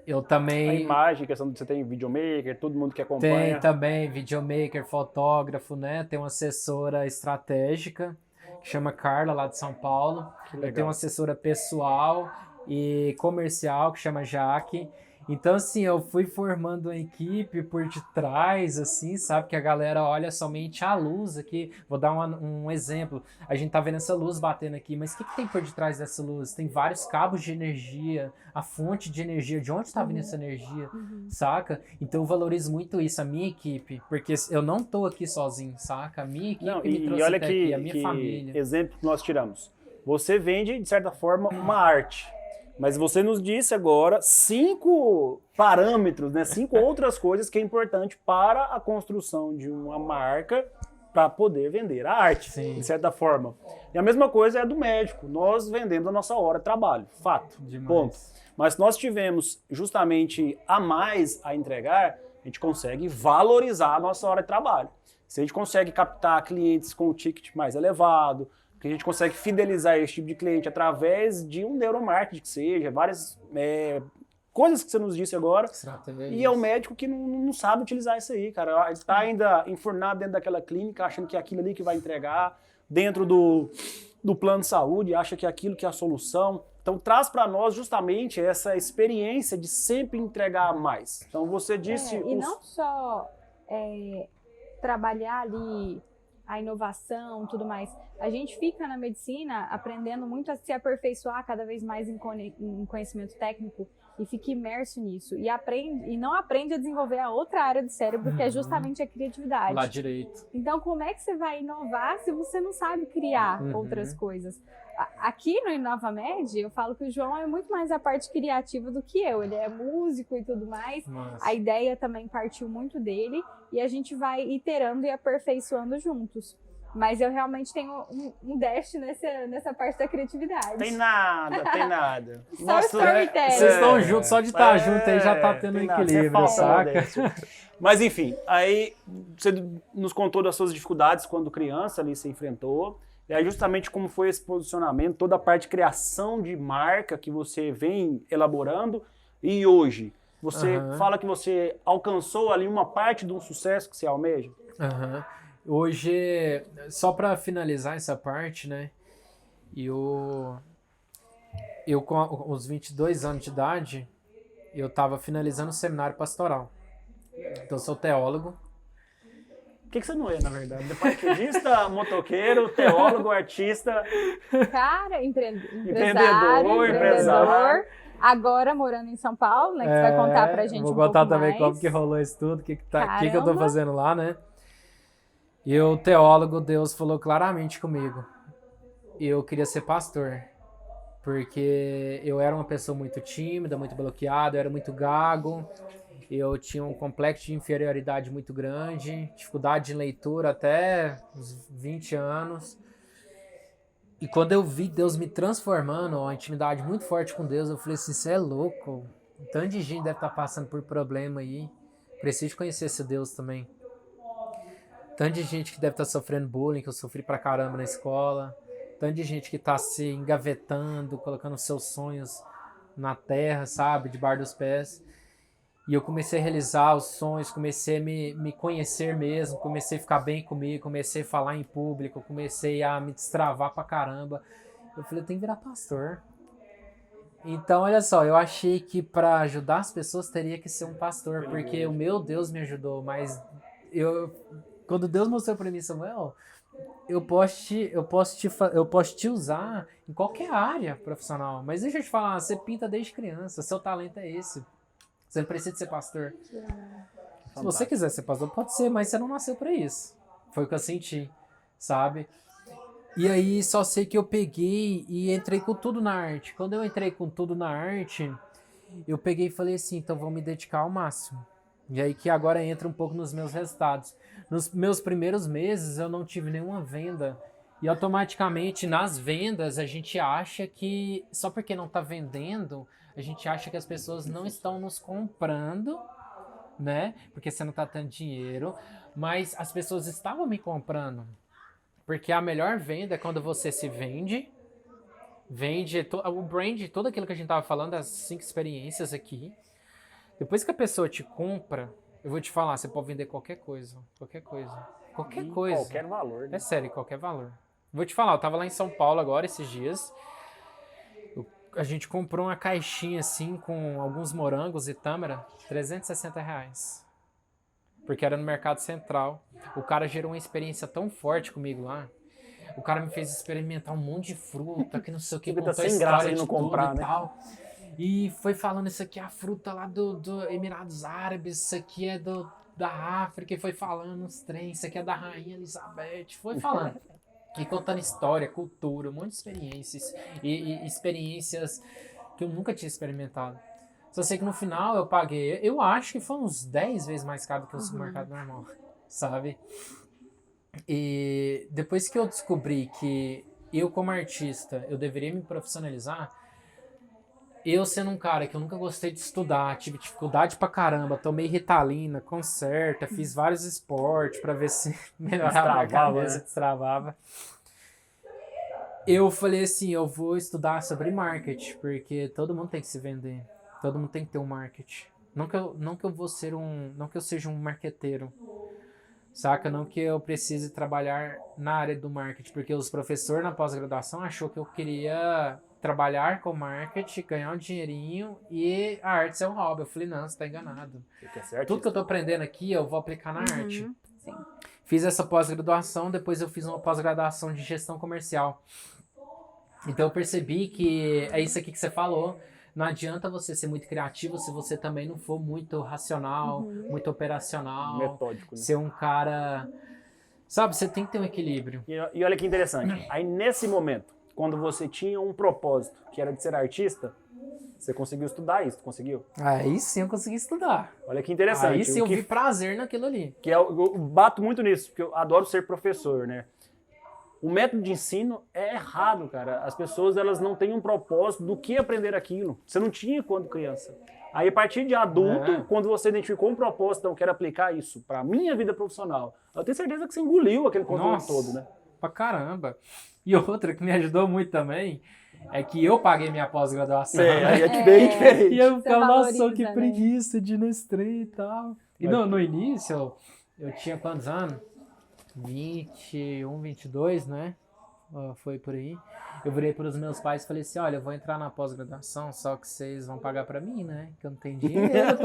eu também... A imagem, questão de você tem videomaker, todo mundo que acompanha. Tem também videomaker, fotógrafo, né? Tem uma assessora estratégica, que chama Carla, lá de São Paulo. Eu tenho uma assessora pessoal e comercial, que chama Jaque. Então, assim, eu fui formando uma equipe por detrás, assim, sabe? Que a galera olha somente a luz aqui. Vou dar um exemplo. A gente tá vendo essa luz batendo aqui, mas o que tem por detrás dessa luz? Tem vários cabos de energia, a fonte de energia, de onde tá vindo essa energia, saca? Então eu valorizo muito isso, a minha equipe, porque eu não tô aqui sozinho, saca? A minha equipe me trouxe olha até que, aqui, a minha família. exemplo que nós tiramos. Você vende, de certa forma, uma arte. Mas você nos disse agora 5 parâmetros, né? 5 outras coisas que é importante para a construção de uma marca para poder vender a arte, Sim. de certa forma. E a mesma coisa é do médico. Nós vendemos a nossa hora de trabalho, fato, Demais. ponto. Mas se nós tivermos justamente a mais a entregar, a gente consegue valorizar a nossa hora de trabalho. Se a gente consegue captar clientes com um ticket mais elevado, que a gente consegue fidelizar esse tipo de cliente através de um neuromarketing, que seja, várias coisas que você nos disse agora. E é o médico que não sabe utilizar isso aí, cara. Ele está ainda enfurnado dentro daquela clínica, achando que é aquilo ali que vai entregar, dentro do plano de saúde, acha que é aquilo que é a solução. Então traz para nós justamente essa experiência de sempre entregar mais. Então você disse... E não só trabalhar ali a inovação, tudo mais. A gente fica na medicina aprendendo muito a se aperfeiçoar cada vez mais em conhecimento técnico e fica imerso nisso. E não aprende a desenvolver a outra área do cérebro, que é justamente a criatividade. Lá direito. Então, como é que você vai inovar se você não sabe criar outras coisas? Aqui no InovaMed, eu falo que o João é muito mais a parte criativa do que eu. Ele é músico e tudo mais. Nossa. A ideia também partiu muito dele e a gente vai iterando e aperfeiçoando juntos. Mas eu realmente tenho um dash nessa parte da criatividade. Tem nada. Só storytelling. Vocês estão juntos, só de estar junto aí já tá tendo um equilíbrio, saca? Mas enfim, aí você nos contou das suas dificuldades quando criança ali se enfrentou. E aí justamente como foi esse posicionamento, toda a parte de criação de marca que você vem elaborando. E hoje, você fala que você alcançou ali uma parte de um sucesso que você almeja? Hoje, só para finalizar essa parte, né? Eu com os 22 anos de idade, eu estava finalizando o seminário pastoral. Então, eu sou teólogo. O que você não é, na verdade? Paraquedista, motoqueiro, teólogo, artista... Cara, empreendedor. Agora morando em São Paulo, né? Que você vai contar pra gente vou um pouco contar também mais. como que rolou isso tudo, o que eu tô fazendo lá, né? E o teólogo, Deus falou claramente comigo. Eu queria ser pastor. Porque eu era uma pessoa muito tímida, muito bloqueada, eu era muito gago. Eu tinha um complexo de inferioridade muito grande, dificuldade de leitura até uns 20 anos. E quando eu vi Deus me transformando, uma intimidade muito forte com Deus, eu falei assim, você é louco. Um tanto de gente deve estar passando por problema aí. Preciso conhecer esse Deus também. Tanto de gente que deve estar sofrendo bullying, que eu sofri pra caramba na escola. Tanto de gente que está se engavetando, colocando seus sonhos na terra, sabe, debaixo dos pés. E eu comecei a realizar os sonhos, comecei a me conhecer mesmo, comecei a ficar bem comigo, comecei a falar em público, comecei a me destravar pra caramba. Eu falei, eu tenho que virar pastor. Então, olha só, eu achei que para ajudar as pessoas teria que ser um pastor, porque o meu Deus me ajudou, mas quando Deus mostrou para mim, Samuel, eu posso te usar em qualquer área profissional, mas deixa eu te falar, você pinta desde criança, seu talento é esse. Você não precisa ser pastor. Se você quiser ser pastor, pode ser, mas você não nasceu para isso. Foi o que eu senti, sabe? E aí só sei que eu peguei e entrei com tudo na arte. Quando eu entrei com tudo na arte, eu peguei e falei assim, então vou me dedicar ao máximo. E aí que agora entra um pouco nos meus resultados. Nos meus primeiros meses eu não tive nenhuma venda. E automaticamente nas vendas a gente acha que só porque não está vendendo, a gente acha que as pessoas não estão nos comprando, né? Porque você não está tendo dinheiro. Mas as pessoas estavam me comprando. Porque a melhor venda é quando você se vende o brand, tudo aquilo que a gente estava falando, as 5 experiências aqui. Depois que a pessoa te compra, eu vou te falar, você pode vender qualquer coisa. Qualquer coisa. Qualquer valor. Né? É sério, qualquer valor. Vou te falar, eu tava lá em São Paulo agora, esses dias. A gente comprou uma caixinha assim, com alguns morangos e tâmara, R$360. Porque era no Mercado Central. O cara gerou uma experiência tão forte comigo lá. O cara me fez experimentar um monte de fruta, que não sei o que, contou sem história graça de de não tudo comprar, e né? tal. E foi falando, isso aqui é a fruta lá do Emirados Árabes, isso aqui é da África, e foi falando uns trem, isso aqui é da Rainha Elizabeth, foi falando. E contando história, cultura, um monte de experiências. E experiências que eu nunca tinha experimentado. Só sei que no final eu paguei, eu acho que foi uns 10 vezes mais caro do que o supermercado normal, sabe? E depois que eu descobri que eu como artista, eu deveria me profissionalizar, eu sendo um cara que eu nunca gostei de estudar, tive dificuldade pra caramba, tomei Ritalina, Concerta, fiz vários esportes pra ver se melhorava a cabeça, destravava. Eu falei assim, eu vou estudar sobre marketing, porque todo mundo tem que se vender, todo mundo tem que ter um marketing. Não que eu seja um marqueteiro, saca? Não que eu precise trabalhar na área do marketing, porque os professores na pós-graduação achou que eu queria trabalhar com marketing, ganhar um dinheirinho e a arte é um hobby. Eu falei, não, você tá enganado. Você quer ser Tudo que eu artista. tô aprendendo aqui, eu vou aplicar na arte. Sim. Fiz essa pós-graduação, depois eu fiz uma pós-graduação de gestão comercial. Então eu percebi que é isso aqui que você falou. Não adianta você ser muito criativo se você também não for muito racional, muito operacional. Metódico, né? Ser um cara... Sabe, você tem que ter um equilíbrio. E olha que interessante. Aí nesse momento, quando você tinha um propósito, que era de ser artista, você conseguiu estudar isso, conseguiu? Aí sim eu consegui estudar. Olha que interessante. Aí sim O eu que vi prazer naquilo ali. que eu bato muito nisso, porque eu adoro ser professor, né? O método de ensino é errado, cara. As pessoas, elas não têm um propósito do que aprender aquilo. Você não tinha quando criança. Aí, a partir de adulto, quando você identificou um propósito, eu quero aplicar isso para minha vida profissional, eu tenho certeza que você engoliu aquele conteúdo Nossa, todo, né? pra caramba. E outra que me ajudou muito também é que eu paguei minha pós-graduação. Aí é bem diferente. E eu Você ficava, nossa, valoriza, que né? preguiça de ir nesse trem e tal. E no início, eu tinha quantos anos? 21, 22, né? Foi por aí. Eu virei para os meus pais e falei assim, olha, eu vou entrar na pós-graduação, só que vocês vão pagar para mim, né? Que eu não tenho dinheiro.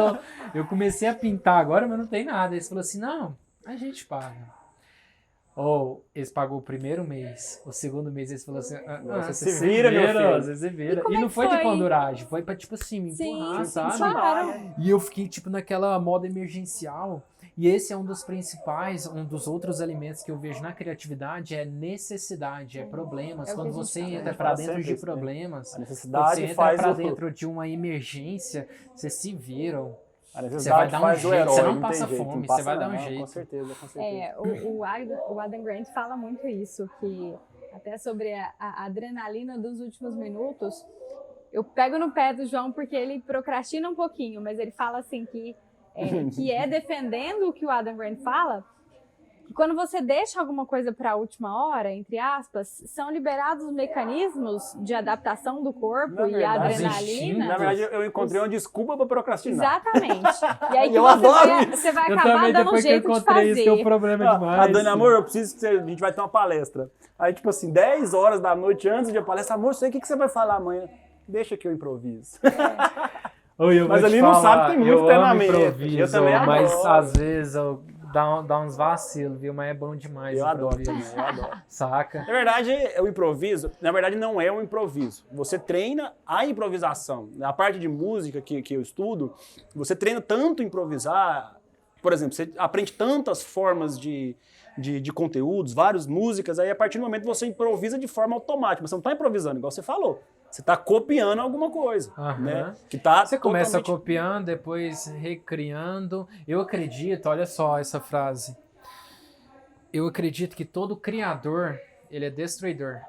Eu comecei a pintar agora, mas não tem nada. Eles falaram assim, não, a gente paga. Ou eles pagou o primeiro mês, o segundo mês eles falaram assim, Você se vira, meu filho. você se vira. como E é não que foi de foi? panduragem, foi pra, tipo assim, me empurrar, sabe? claro. E eu fiquei, tipo, naquela moda emergencial. E esse é um dos principais, um dos outros elementos que eu vejo na criatividade, é necessidade, é problemas. É o que Quando a gente você fala. entra A gente pra fala dentro sempre de isso, né? problemas, A quando você necessidade entra faz pra o... dentro de uma emergência, você se viram. A Você vai necessidade dar um faz o jeito, herói, você não tem passa jeito, fome, não passa você vai dar um não, jeito. Com certeza, com certeza. O Adam Grant fala muito isso, que até sobre a adrenalina dos últimos minutos. Eu pego no pé do João porque ele procrastina um pouquinho, mas ele fala assim que é defendendo o que o Adam Grant fala, que quando você deixa alguma coisa para a última hora, entre aspas, são liberados os mecanismos de adaptação do corpo Na e a verdade, adrenalina. Na verdade, eu encontrei uma desculpa pra procrastinar. Exatamente. E aí E que eu você adoro vai, isso. você vai Eu acabar também, dando um depois que eu jeito de encontrei isso, que é o fazer. problema Ah, demais. a Dani, amor, eu preciso que a gente vai ter uma palestra. Aí, tipo assim, 10 horas da noite antes de a palestra, amor, sei o que você vai falar amanhã. Deixa que eu improviso. Oi, eu Mas vou te ali não falar, sabe que tem muito eu amo treinamento. improviso, Eu também mas adoro. às vezes dá uns vacilos, viu? Mas é bom demais. Eu adoro improviso. também, eu adoro. Saca? Na verdade, o improviso, na verdade, não é um improviso. Você treina a improvisação. A parte de música que eu estudo, você treina tanto improvisar. Por exemplo, você aprende tantas formas de conteúdos, várias músicas, aí a partir do momento você improvisa de forma automática. Você não está improvisando, igual você falou. Você está copiando alguma coisa, Aham. né? Que tá Você começa totalmente... copiando, depois recriando. Eu acredito, olha só essa frase. Eu acredito que todo criador, ele é destruidor.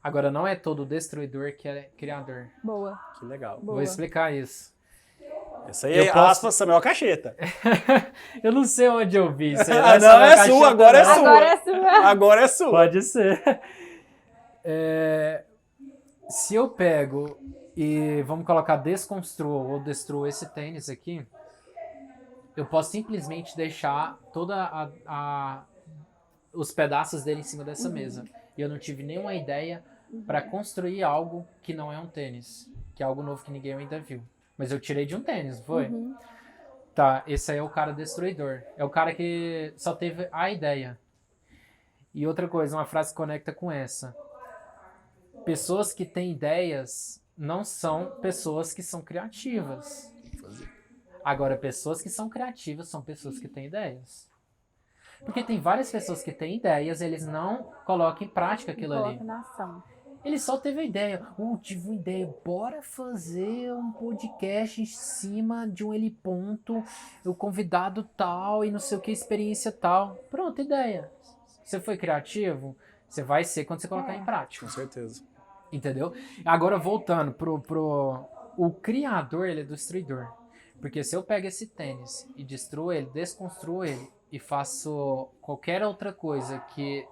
Agora, não é todo destruidor que é criador. Boa, Que legal. boa. Vou explicar isso. Essa aí Eu é posso- aspas Samuel Cacheta. Eu não sei onde eu vi isso. Ah, não, é sua, agora é sua. Agora é sua. Agora é sua. Pode ser. Se eu pego e vamos colocar desconstruo ou destruo esse tênis aqui, eu posso simplesmente deixar toda os pedaços dele em cima dessa mesa. E eu não tive nenhuma ideia para construir algo que não é um tênis, que é algo novo que ninguém ainda viu. Mas eu tirei de um tênis, não foi? Tá, esse aí é o cara destruidor. É o cara que só teve a ideia. E outra coisa, uma frase que conecta com essa. Pessoas que têm ideias não são pessoas que são criativas. Agora, pessoas que são criativas são pessoas que têm ideias. Porque tem várias pessoas que têm ideias e eles não colocam em prática aquilo ali. Coloca na ação. Ele só teve a ideia. Tive uma ideia. Bora fazer um podcast em cima de um heliponto, o convidado tal e não sei o que, experiência tal. Pronto, ideia. Você foi criativo? Você vai ser quando você colocar em prática. Com certeza. Entendeu? Agora, voltando pro... O criador, ele é destruidor. Porque se eu pego esse tênis e destruo ele, desconstruo ele e faço qualquer outra coisa que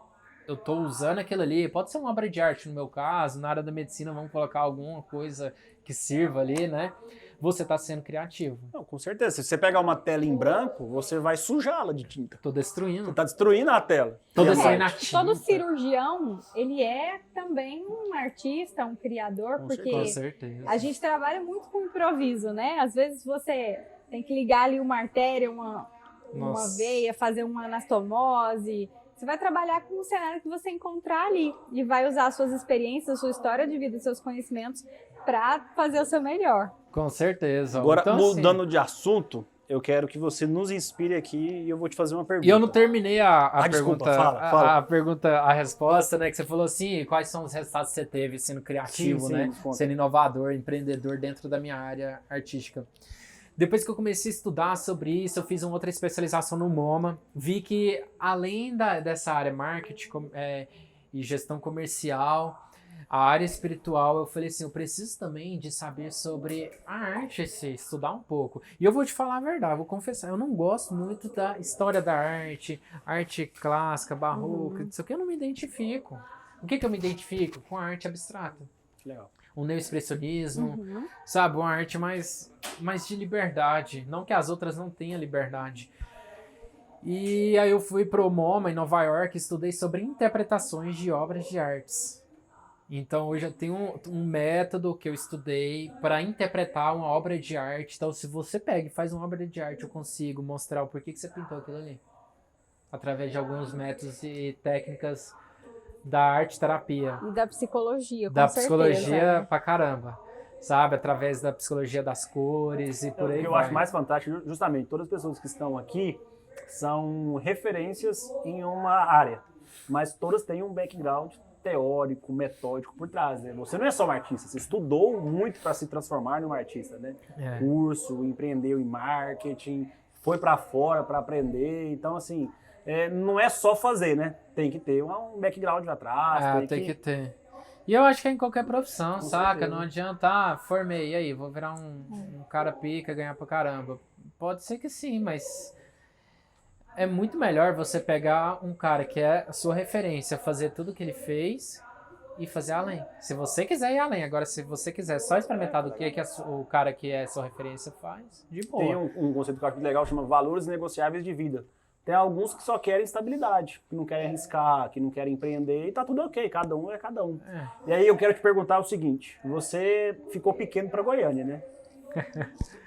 eu tô usando aquilo ali, pode ser uma obra de arte no meu caso, na área da medicina vamos colocar alguma coisa que sirva ali, né? você tá sendo criativo. Não, com certeza. Se você pegar uma tela em branco, você vai sujá-la de tinta. Tô destruindo. Você tá destruindo a tela. Tô E a destruindo a arte. tinta. Todo cirurgião, ele é também um artista, um criador, Com porque Com certeza. a gente trabalha muito com improviso, né? Às vezes você tem que ligar ali uma artéria, uma Nossa. veia, fazer uma anastomose. Você vai trabalhar com o cenário que você encontrar ali e vai usar suas experiências, sua história de vida, seus conhecimentos para fazer o seu melhor. Com certeza. Agora, Então, assim, mudando de assunto, eu quero que você nos inspire aqui e eu vou te fazer uma pergunta. E eu não terminei a desculpa, pergunta, fala. a pergunta, a resposta, né? Que você falou assim, quais são os resultados que você teve sendo criativo, Sim, né? conta. Sendo inovador, empreendedor dentro da minha área artística. Depois que eu comecei a estudar sobre isso, eu fiz uma outra especialização no MoMA. Vi que além dessa área marketing e gestão comercial, a área espiritual, eu falei assim, eu preciso também de saber sobre a arte, estudar um pouco. E eu vou te falar a verdade, vou confessar, eu não gosto muito da história da arte clássica, barroca, isso aqui eu não me identifico. O que eu me identifico? Com a arte abstrata. Legal. O neoexpressionismo, sabe? Uma arte mais de liberdade. Não que as outras não tenham liberdade. E aí eu fui pro MoMA em Nova York e estudei sobre interpretações de obras de artes. Então hoje eu tenho um método que eu estudei para interpretar uma obra de arte. Então se você pega e faz uma obra de arte, eu consigo mostrar o porquê que você pintou aquilo ali. Através de alguns métodos e técnicas da arte terapia. E da psicologia, com Da certeza, psicologia né? pra caramba. Sabe? Através da psicologia das cores e por aí O que eu vai. acho mais fantástico, justamente, todas as pessoas que estão aqui são referências em uma área, mas todas têm um background teórico, metódico por trás, né? Você não é só um artista, você estudou muito para se transformar num artista, né? É. Curso, empreendeu em marketing, foi para fora para aprender, então assim, não é só fazer, né? Tem que ter um background atrás, Tem que ter. E eu acho que é em qualquer profissão, Com saca? certeza. Não adianta, formei, e aí, vou virar um cara pica, ganhar pra caramba. Pode ser que sim, mas é muito melhor você pegar um cara que é a sua referência, fazer tudo que ele fez e fazer além. Se você quiser ir além. Agora, se você quiser só experimentar do que o cara que é sua referência faz, de boa. Tem um conceito que eu acho muito legal, chama valores negociáveis de vida. Tem alguns que só querem estabilidade, que não querem arriscar, que não querem empreender, e tá tudo ok, cada um é cada um. E aí eu quero te perguntar o seguinte, você ficou pequeno para Goiânia, né?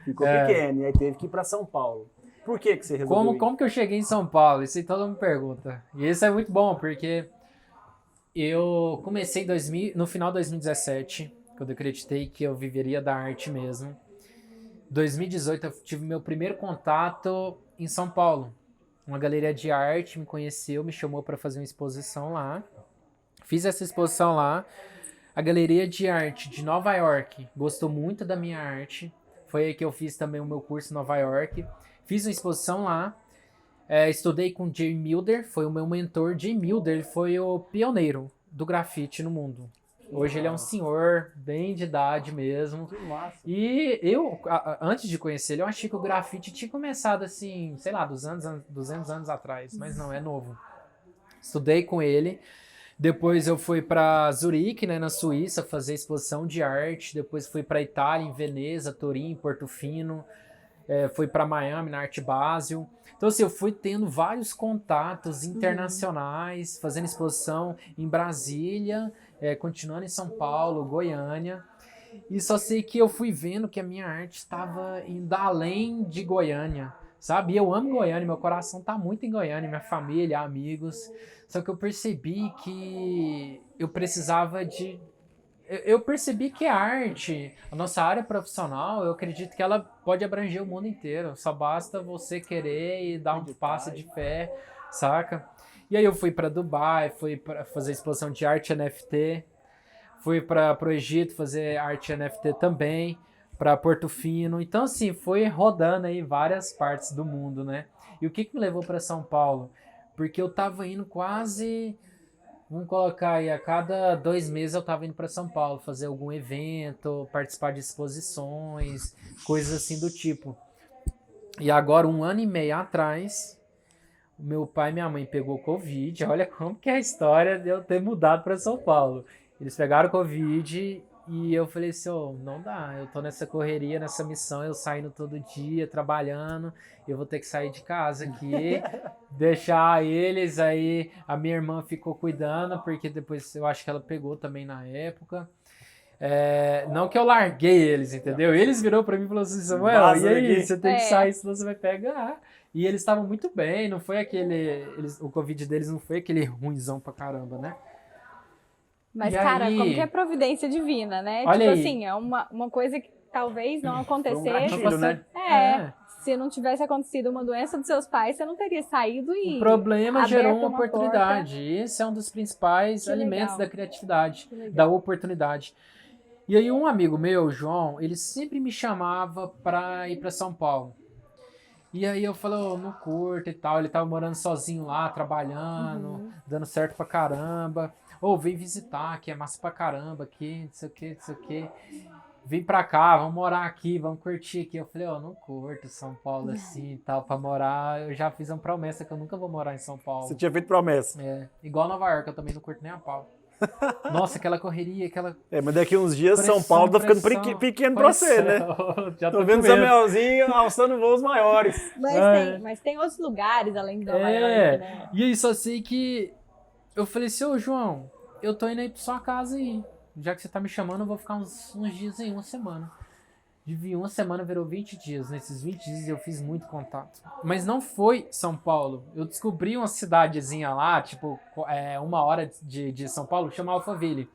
Ficou pequeno, e aí teve que ir para São Paulo. Por que você resolveu ir? Como que eu cheguei em São Paulo? Isso aí todo mundo pergunta. E isso é muito bom, porque eu comecei no final de 2017, quando eu acreditei que eu viveria da arte mesmo. 2018 eu tive meu primeiro contato em São Paulo. Uma galeria de arte me conheceu, me chamou para fazer uma exposição lá. Fiz essa exposição lá. A galeria de arte de Nova York gostou muito da minha arte. Foi aí que eu fiz também o meu curso em Nova York. Fiz uma exposição lá. Estudei com Jay Milder, foi o meu mentor. Jay Milder, ele foi o pioneiro do grafite no mundo. Hoje ele é um senhor, bem de idade mesmo. Que massa. E eu, antes de conhecer ele, eu achei que o grafite tinha começado assim, sei lá, 200 anos atrás, mas não, é novo. Estudei com ele. Depois eu fui para Zurique, né, na Suíça, fazer exposição de arte. Depois fui para Itália, em Veneza, Turim, Portofino. Fui para Miami, na Arte Basel. Então, assim, eu fui tendo vários contatos internacionais, fazendo exposição em Brasília, continuando em São Paulo, Goiânia. E só sei que eu fui vendo que a minha arte estava indo além de Goiânia, sabe? E eu amo Goiânia, meu coração tá muito em Goiânia, minha família, amigos. Só que eu percebi que eu precisava de... Eu percebi que a arte, a nossa área profissional, eu acredito que ela pode abranger o mundo inteiro. Só basta você querer e dar um passo de fé, saca? E aí eu fui para Dubai, fui para fazer exposição de arte NFT, fui para o Egito fazer arte NFT também, para Portofino. Então, assim, foi rodando aí várias partes do mundo, né? E o que me levou para São Paulo? Porque eu tava indo quase... Vamos colocar aí, a cada 2 meses eu tava indo para São Paulo fazer algum evento, participar de exposições, coisas assim do tipo. E agora, 1 ano e meio atrás, meu pai e minha mãe pegou Covid. Olha como que é a história de eu ter mudado para São Paulo. Eles pegaram Covid E eu falei assim, não dá, eu tô nessa correria, nessa missão, eu saindo todo dia, trabalhando, eu vou ter que sair de casa aqui, deixar eles, aí a minha irmã ficou cuidando, porque depois eu acho que ela pegou também na época. Não que eu larguei eles, entendeu? Eles virou pra mim e falou assim, Samuel, Vaza e aí, daqui. você tem que sair, senão você vai pegar. E eles estavam muito bem, não foi o Covid deles não foi aquele ruinzão pra caramba, né? Mas, E cara, aí? como que é providência divina, né? Olha tipo aí. assim, é uma coisa que talvez não acontecesse. gatilho, né? Se não tivesse acontecido uma doença dos seus pais, você não teria saído e O problema gerou aberto uma oportunidade. Esse é um dos principais Que alimentos legal. da criatividade, Que legal. da oportunidade. E aí um amigo meu, o João, ele sempre me chamava pra ir pra São Paulo. E aí eu falei, não curto e tal. Ele tava morando sozinho lá, trabalhando, dando certo pra caramba. Vem visitar, que é massa pra caramba aqui, não sei o que, não sei o que. Vem pra cá, vamos morar aqui, vamos curtir aqui. Eu falei, não curto São Paulo assim e tal, pra morar. Eu já fiz uma promessa que eu nunca vou morar em São Paulo. Você tinha feito promessa. Igual Nova York, eu também não curto nem a pau. Nossa, aquela correria, aquela... Mas daqui uns dias Pressão, São Paulo tá ficando pressão, pequeno pra você, né? Já Tô vendo com medo. Samuelzinho alçando voos maiores. Mas tem outros lugares além de Nova York, né? E aí só sei que eu falei assim, João, eu tô indo aí pra sua casa aí. Já que você tá me chamando, eu vou ficar uns dias aí, uma semana. De uma semana virou 20 dias. Nesses 20 dias eu fiz muito contato. Mas não foi São Paulo. Eu descobri uma cidadezinha lá, tipo, 1 hora de São Paulo, que chama Alphaville.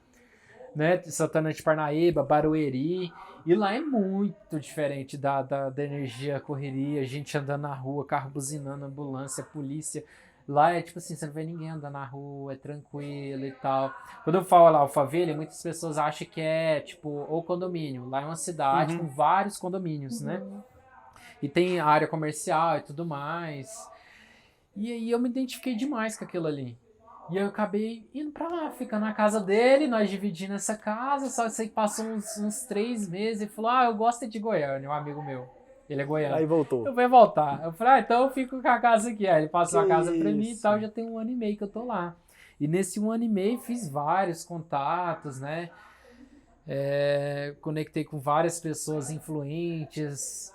Né? Santana de Parnaíba, Barueri. E lá é muito diferente da energia, correria, gente andando na rua, carro buzinando, ambulância, polícia. Lá é tipo assim, você não vê ninguém andando na rua, é tranquilo e tal. Quando eu falo lá Alphaville, muitas pessoas acham que é tipo o condomínio. Lá é uma cidade com vários condomínios, né? E tem área comercial e tudo mais. E aí eu me identifiquei demais com aquilo ali. E eu acabei indo pra lá, ficando na casa dele, nós dividindo essa casa, só sei que passou uns 3 meses e falou, eu gosto de Goiânia, um amigo meu. Ele é goiano. Aí voltou. Eu vou voltar. Eu falei, então eu fico com a casa aqui. Aí ele passou a casa pra mim e isso. tal, já tem 1 ano e meio que eu tô lá. E nesse 1 ano e meio fiz vários contatos, né? Conectei com várias pessoas influentes.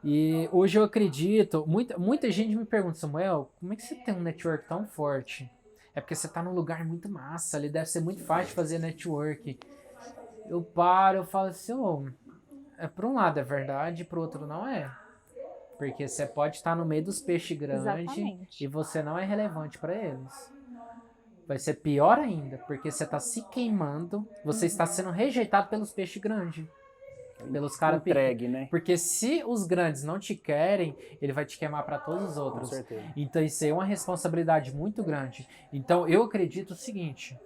E hoje eu acredito, muita gente me pergunta, Samuel, como é que você tem um network tão forte? É porque você tá num lugar muito massa, ali deve ser muito fácil de fazer network. Eu falo assim, por um lado é verdade, por outro não é. Porque você pode estar no meio dos peixes grandes Exatamente. e você não é relevante para eles. Vai ser pior ainda, porque você está se queimando, você está sendo rejeitado pelos peixes grandes. Pelos caras Entregue, né? Porque se os grandes não te querem, ele vai te queimar para todos os outros. Com certeza. Então isso é uma responsabilidade muito grande. Então eu acredito o seguinte: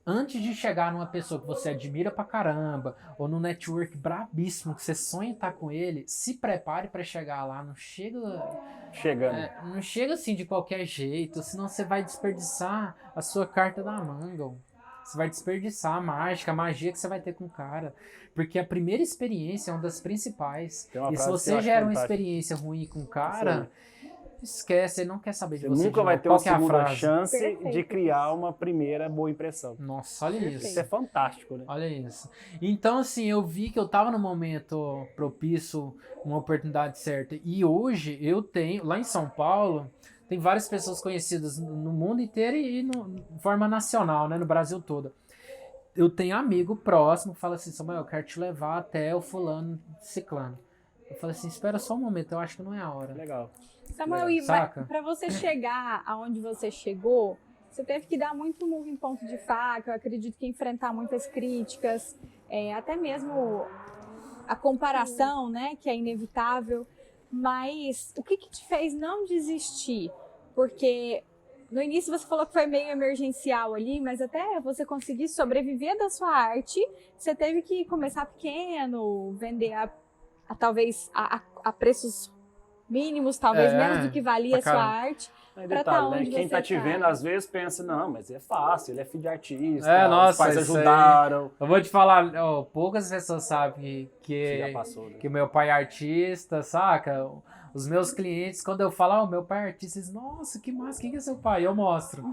antes de chegar numa pessoa que você admira pra caramba, ou num network brabíssimo que você sonha estar com ele, se prepare para chegar lá. Não chega Chegando. não chega assim de qualquer jeito, senão você vai desperdiçar a sua carta da manga. Você vai desperdiçar a mágica, a magia que você vai ter com o cara. Porque a primeira experiência é uma das principais. Tem uma E se frase que eu você acho gera uma fantástica. experiência ruim com o cara, esquece, ele não quer saber de Você você. nunca de vai novo. ter uma Qual que é a segunda frase? chance Perfeito. de criar uma primeira boa impressão. Nossa, olha isso. Isso é fantástico, né? Olha isso. Então, assim, eu vi que eu tava no momento propício, uma oportunidade certa. E hoje eu tenho, lá em São Paulo, tem várias pessoas conhecidas no mundo inteiro e de forma nacional, né, no Brasil todo. Eu tenho amigo próximo que fala assim, Samuel, eu quero te levar até o fulano ciclano. Eu falei assim, espera só um momento, eu acho que não é a hora. Legal. Samuel, e Saca? para você chegar aonde você chegou, você teve que dar muito murro em ponto de faca, eu acredito que enfrentar muitas críticas, até mesmo a comparação, né, que é inevitável. Mas o que te fez não desistir? Porque no início você falou que foi meio emergencial ali, mas até você conseguir sobreviver da sua arte, você teve que começar pequeno, vender talvez a preços mínimos, talvez menos do que valia a pra sua caramba. arte. Aí Pra detalhe, tá né? onde Quem você tá te tá. vendo, às vezes, pensa, não, mas é fácil, ele é filho de artista, os Nossa, pais isso ajudaram. Eu vou te falar, poucas pessoas sabem Você já passou, né? que o meu pai é artista, saca? Os meus clientes, quando eu falo, meu pai é artista, eles, nossa, que massa, quem que é seu pai? Eu mostro,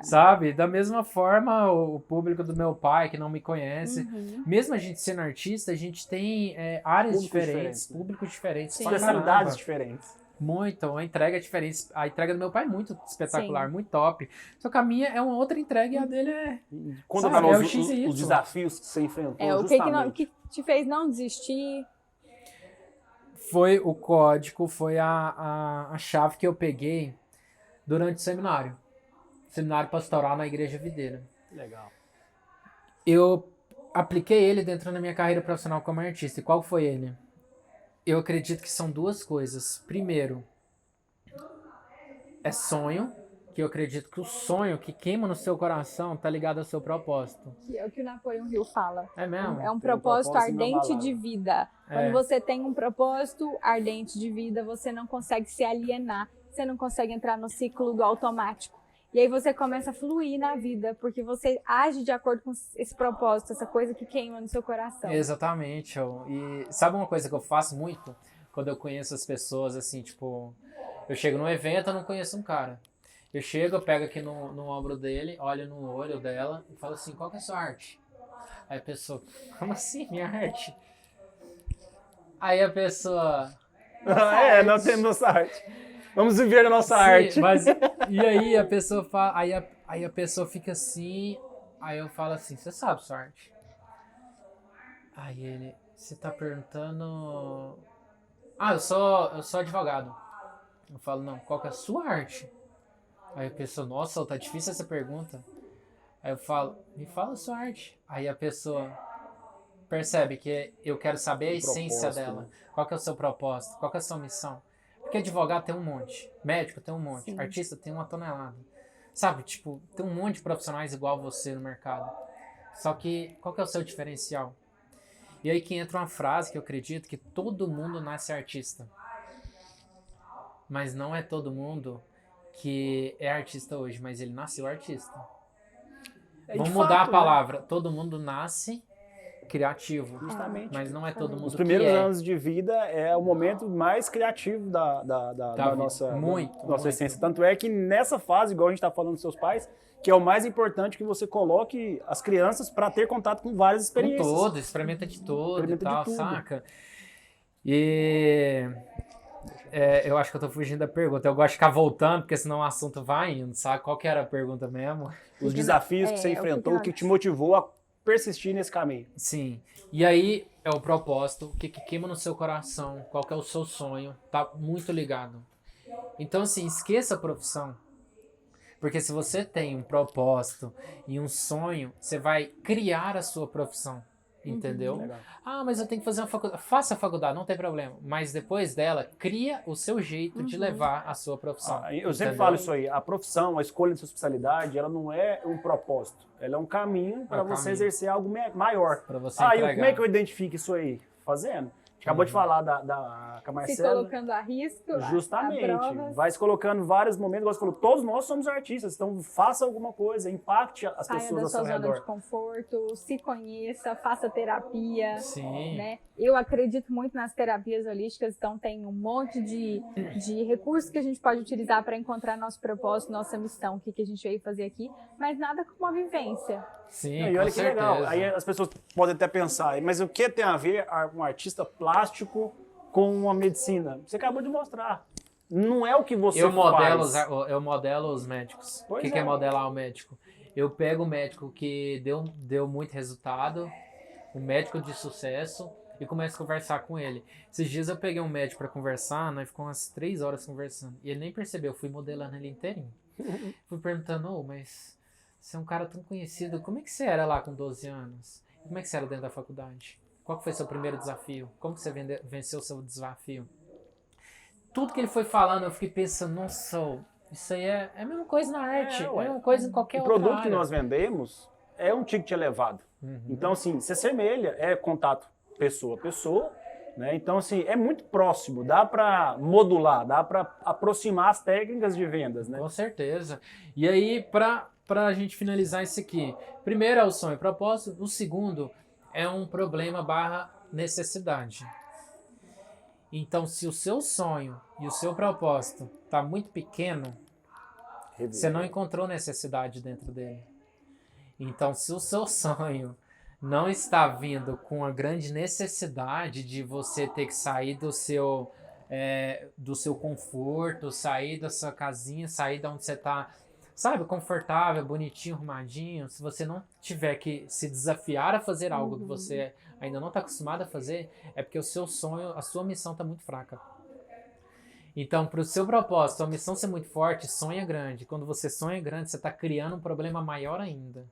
sabe? Da mesma forma, o público do meu pai, que não me conhece, mesmo a gente sendo artista, a gente tem áreas diferentes, públicos diferentes. Sim. Especialidades diferentes. Muito, uma entrega diferente. A entrega do meu pai é muito espetacular, Sim. muito top. Só que a minha é uma outra entrega e a dele é... Conta Sabe, pra nós é o X e Y. os desafios que você enfrentou, O que, justamente. que te fez não desistir? Foi o código, foi a chave que eu peguei durante o seminário. Seminário pastoral na Igreja Videira. Legal. Eu apliquei ele dentro da minha carreira profissional como artista. E qual foi ele? Eu acredito que são duas coisas. Primeiro, é sonho, que eu acredito que o sonho que queima no seu coração tá ligado ao seu propósito. Que é o que o Napoleão Hill fala. É mesmo? É um Tem um propósito propósito ardente de inabalável. vida. Quando você tem um propósito ardente de vida, você não consegue se alienar, você não consegue entrar no ciclo do automático. E aí você começa a fluir na vida, porque você age de acordo com esse propósito, essa coisa que queima no seu coração. Exatamente. E sabe uma coisa que eu faço muito? Quando eu conheço as pessoas, assim, tipo... Eu chego num evento, eu não conheço um cara. Eu chego, eu pego aqui no ombro dele, olho no olho dela e falo assim, qual que é a sua arte? Aí a pessoa, como assim, minha arte? Aí a pessoa... Nós temos nossa arte. Vamos viver a nossa Sim, arte. mas, e aí a pessoa fala, aí a pessoa fica assim, aí eu falo assim, você sabe sua arte? Aí ele, você tá perguntando... eu sou advogado. Eu falo, não, qual que é a sua arte? Aí a pessoa, nossa, tá difícil essa pergunta. Aí eu falo, me fala a sua arte. Aí a pessoa percebe que eu quero saber a essência propósito, dela. né? Qual que é o seu propósito? Qual que é a sua missão? Porque advogado tem um monte, médico tem um monte, Sim. artista tem uma tonelada. Sabe, tipo, tem um monte de profissionais igual você no mercado. Só que, qual que é o seu diferencial? E aí que entra uma frase que eu acredito que todo mundo nasce artista. Mas não é todo mundo que é artista hoje, mas ele nasceu artista. Vamos de mudar fato, a palavra. Todo mundo nasce criativo. Justamente. Mas não é todo mundo Os primeiros que é. anos de vida é o momento mais criativo da vida. nossa, Muito, nossa muito. essência. Tanto é que nessa fase, igual a gente está falando dos seus pais, que é o mais importante que você coloque as crianças para ter contato com várias Com experiências. todo, experimenta de todo Experimenta e tal, de tudo. saca? E eu acho que eu tô fugindo da pergunta. Eu gosto de ficar voltando, porque senão o assunto vai indo, sabe? Qual que era a pergunta mesmo? Os desafios que você enfrentou, o que te motivou a persistir nesse caminho. Sim. E aí é o propósito, o que queima no seu coração, qual que é o seu sonho, tá muito ligado. Então, assim, esqueça a profissão. Porque se você tem um propósito e um sonho, você vai criar a sua profissão. Entendeu? Legal. Mas eu tenho que fazer uma faculdade. Faça a faculdade, não tem problema. Mas depois dela, cria o seu jeito de levar a sua profissão. Eu sempre entendeu? falo isso aí, a profissão, a escolha de sua especialidade, ela não é um propósito, ela é um caminho para você caminho. exercer algo maior. Pra você E entregar. como é que eu identifico isso aí? Fazendo. A gente acabou de falar com a Se Marcela. colocando a risco, Justamente. a provas. Vai se colocando em vários momentos, igual você falou, todos nós somos artistas, então faça alguma coisa, impacte as Saia pessoas da ao sua seu zona redor. de conforto, se conheça, faça terapia. Sim. Né? Eu acredito muito nas terapias holísticas, então tem um monte de recursos que a gente pode utilizar para encontrar nosso propósito, nossa missão, o que a gente veio fazer aqui, mas nada com uma vivência. Sim, E com olha que certeza. legal. Aí as pessoas podem até pensar, mas o que tem a ver um artista plástico com uma medicina? Você acabou de mostrar. Não é o que você eu faz. modelo os médicos. O Pois que é. é modelar o médico? Eu pego o médico que deu muito resultado, um médico de sucesso, e começo a conversar com ele. Esses dias eu peguei um médico para conversar, nós ficamos umas 3 horas conversando. E ele nem percebeu, eu fui modelando ele inteirinho. Fui perguntando, mas você é um cara tão conhecido, como é que você era lá com 12 anos? Como é que você era dentro da faculdade? Qual que foi seu primeiro desafio? Como que você venceu o seu desafio? Tudo que ele foi falando, eu fiquei pensando, nossa, isso aí é a mesma coisa na arte, é a mesma coisa em qualquer O outra produto área. que nós vendemos é um ticket elevado. Então, assim, se assemelha, é contato pessoa a pessoa, né? Então, assim, é muito próximo, dá para modular, dá para aproximar as técnicas de vendas, né? Com certeza. E aí, pra a gente finalizar isso aqui, primeiro é o sonho e propósito, o segundo é um problema / necessidade. Então, se o seu sonho e o seu propósito tá muito pequeno, você não encontrou necessidade dentro dele. Então, se o seu sonho não está vindo com a grande necessidade de você ter que sair do seu conforto, sair da sua casinha, sair de onde você está, sabe, confortável, bonitinho, arrumadinho, se você não tiver que se desafiar a fazer algo que você ainda não está acostumado a fazer, é porque o seu sonho, a sua missão está muito fraca. Então, para o seu propósito, a missão ser muito forte, sonha grande. Quando você sonha grande, você está criando um problema maior ainda.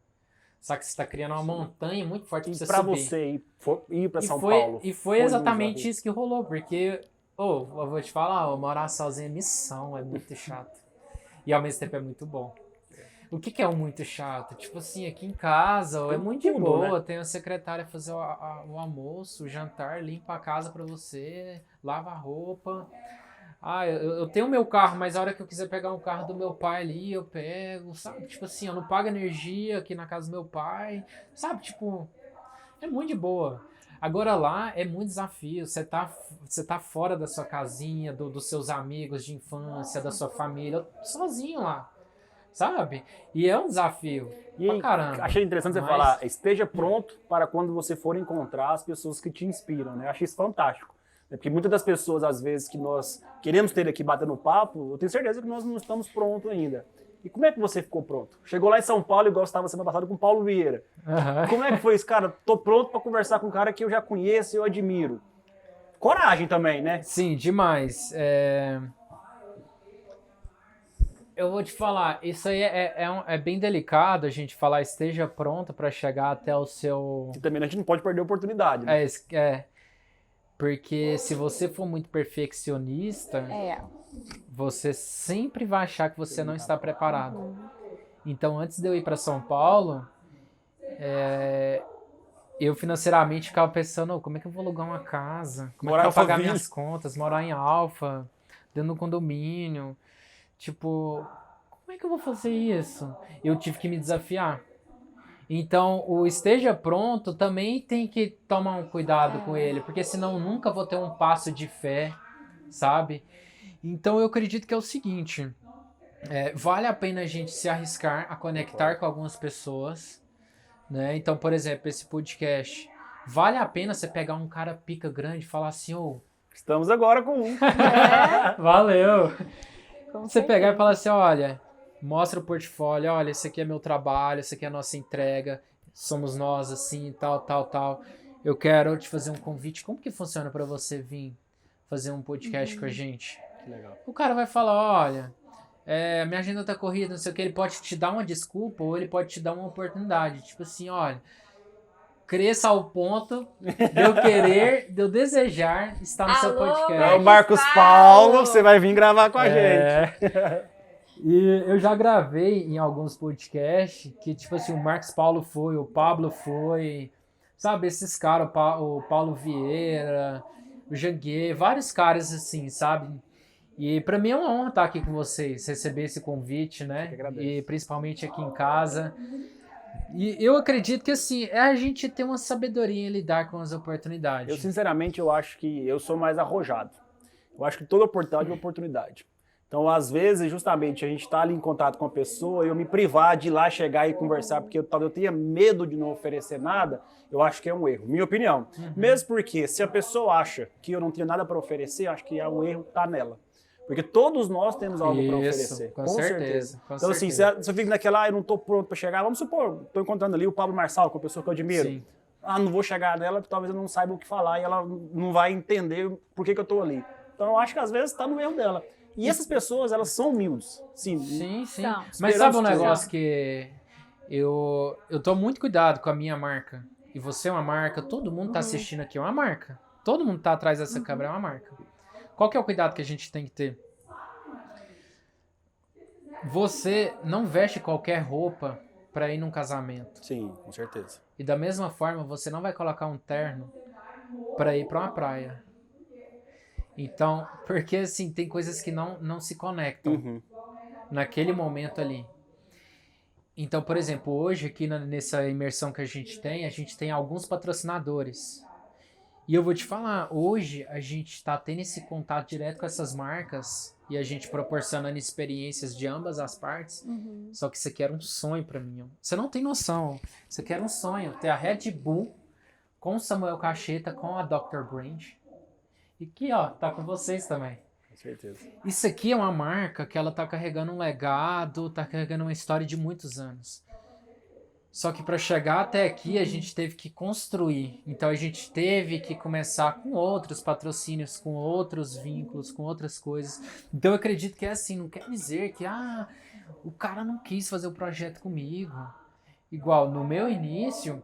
Só que você está criando uma montanha muito forte para você Para subir. você ir para São Paulo. E foi exatamente isso que rolou, porque, eu vou te falar, morar sozinho é missão, é muito chato. E ao mesmo tempo é muito bom. O que é o muito chato? Tipo assim, aqui em casa, é muito de boa, né? Tem a secretária fazer o almoço, o jantar, limpa a casa para você, lava a roupa. Eu tenho meu carro, mas a hora que eu quiser pegar um carro do meu pai ali, eu pego, sabe? Tipo assim, eu não pago energia aqui na casa do meu pai, sabe? Tipo, é muito de boa. Agora lá é muito desafio, você tá fora da sua casinha, dos seus amigos de infância, da sua família, sozinho lá, sabe? E é um desafio, pra caramba. Achei interessante você falar, esteja pronto para quando você for encontrar as pessoas que te inspiram, né? Eu achei isso fantástico. Porque muitas das pessoas, às vezes, que nós queremos ter aqui batendo papo, eu tenho certeza que nós não estamos prontos ainda. E como é que você ficou pronto? Chegou lá em São Paulo, igual você estava semana passada com o Paulo Vieira. Uhum. Como é que foi isso, cara? Tô pronto para conversar com um cara que eu já conheço e eu admiro. Coragem também, né? Sim, demais. Eu vou te falar, isso aí é bem delicado a gente falar, esteja pronto para chegar até o seu... E também a gente não pode perder a oportunidade, né? Porque se você for muito perfeccionista, você sempre vai achar que você não está preparado. Então, antes de eu ir para São Paulo, eu financeiramente ficava pensando, como é que eu vou alugar uma casa? Como é que eu vou pagar minhas contas? Morar em Alfa, dentro do condomínio. Tipo, como é que eu vou fazer isso? Eu tive que me desafiar. Então, o esteja pronto também tem que tomar um cuidado com ele, porque senão eu nunca vou ter um passo de fé, sabe? Então, eu acredito que é o seguinte, vale a pena a gente se arriscar a conectar com algumas pessoas, né? Então, por exemplo, esse podcast, vale a pena você pegar um cara pica grande e falar assim, estamos agora com um. Valeu! Você pegar e falar assim, olha... Mostra o portfólio, olha, esse aqui é meu trabalho, essa aqui é a nossa entrega, somos nós, assim, tal. Eu quero te fazer um convite. Como que funciona para você vir fazer um podcast com a gente? Que legal. O cara vai falar, olha, minha agenda tá corrida, não sei o que, ele pode te dar uma desculpa ou ele pode te dar uma oportunidade. Tipo assim, olha, cresça ao ponto de eu querer, de eu desejar estar no seu podcast. É o Marcos Paulo, você vai vir gravar com a gente. E eu já gravei em alguns podcasts que, tipo assim, o Marcos Paulo foi, o Pablo foi, sabe, esses caras, o Paulo Vieira, o Janguê, vários caras assim, sabe? E pra mim é uma honra estar aqui com vocês, receber esse convite, né? E principalmente aqui em casa. E eu acredito que, assim, a gente tem uma sabedoria em lidar com as oportunidades. Eu, sinceramente, eu acho que eu sou mais arrojado. Eu acho que toda oportunidade é uma oportunidade. Então, às vezes, justamente, a gente está ali em contato com a pessoa e eu me privar de ir lá chegar e conversar porque talvez eu tenha medo de não oferecer nada, eu acho que é um erro. Minha opinião. Mesmo porque, se a pessoa acha que eu não tenho nada para oferecer, eu acho que o erro está nela. Porque todos nós temos algo para oferecer. Com certeza. Então, assim, se eu fico naquela, eu não estou pronto para chegar, vamos supor, estou encontrando ali o Pablo Marçal, que é uma pessoa que eu admiro. Sim. Não vou chegar nela porque talvez eu não saiba o que falar e ela não vai entender por que eu estou ali. Então, eu acho que às vezes está no erro dela. E essas pessoas, elas são humildes. Sim. Mas sabe um negócio que eu tô muito cuidado com a minha marca. E você é uma marca, todo mundo tá assistindo aqui é uma marca. Todo mundo tá atrás dessa câmera é uma marca. Qual que é o cuidado que a gente tem que ter? Você não veste qualquer roupa para ir num casamento. Sim, com certeza. E da mesma forma, você não vai colocar um terno para ir para uma praia. Então, porque assim, tem coisas que não se conectam naquele momento ali. Então, por exemplo, hoje aqui nessa imersão que a gente tem alguns patrocinadores. E eu vou te falar, hoje a gente está tendo esse contato direto com essas marcas e a gente proporcionando experiências de ambas as partes. Só que isso aqui era um sonho para mim. Ó. Você não tem noção. Isso aqui era um sonho. Ter a Red Bull com o Samuel Cacheta, com a Dr. Brand. E aqui, ó, tá com vocês também. Com certeza. Isso aqui é uma marca que ela tá carregando um legado, tá carregando uma história de muitos anos. Só que para chegar até aqui a gente teve que construir. Então a gente teve que começar com outros patrocínios, com outros vínculos, com outras coisas. Então eu acredito que é assim, não quer dizer que o cara não quis fazer o projeto comigo. Igual no meu início,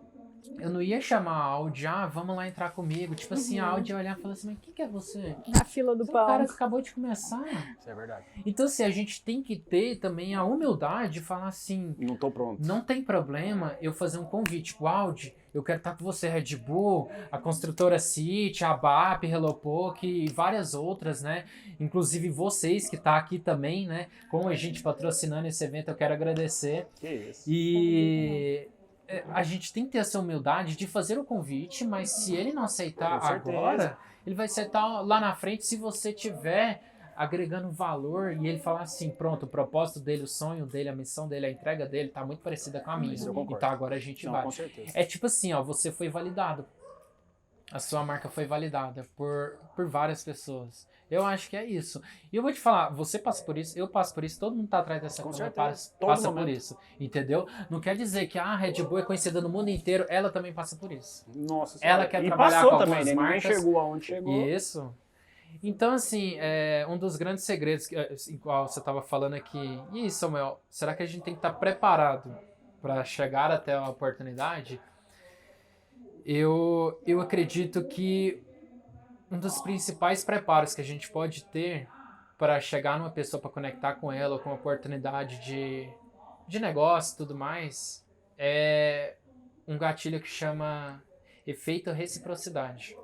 eu não ia chamar a Audi, vamos lá entrar comigo. Tipo assim, a Audi ia olhar e falar assim, mas quem é você? Na fila do Você é pão. um cara que acabou de começar. Isso é verdade. Então assim, a gente tem que ter também a humildade de falar assim, Não tô pronto. não tem problema eu fazer um convite pro Audi, eu quero estar com você, Red Bull, a construtora City, a BAP, Hello Poke e várias outras, né? Inclusive vocês que tá aqui também, né? Com a gente patrocinando esse evento, eu quero agradecer. Que isso. E a gente tem que ter essa humildade de fazer o convite, mas se ele não aceitar Com certeza. agora, ele vai aceitar lá na frente se você tiver agregando valor e ele falar assim, pronto, o propósito dele, o sonho dele, a missão dele, a entrega dele tá muito parecida com a minha. Isso eu concordo. Então agora a gente Não, vai. com certeza. É tipo assim, ó, você foi validado. A sua marca foi validada por várias pessoas. Eu acho que é isso. E eu vou te falar, você passa por isso, eu passo por isso, todo mundo tá atrás dessa Com câmera certeza. Todo passa por momento. isso, entendeu? Não quer dizer que a Red Bull é conhecida no mundo inteiro, ela também passa por isso. Nossa Ela Senhora. quer E trabalhar passou com também, algumas né? Ninguém marcas. chegou aonde chegou. Isso. Então, assim, um dos grandes segredos, igual você estava falando aqui, e aí, Samuel, será que a gente tem que estar preparado para chegar até a oportunidade? Eu acredito que um dos principais preparos que a gente pode ter para chegar numa pessoa, para conectar com ela, com uma oportunidade de negócio e tudo mais, é um gatilho que chama efeito reciprocidade.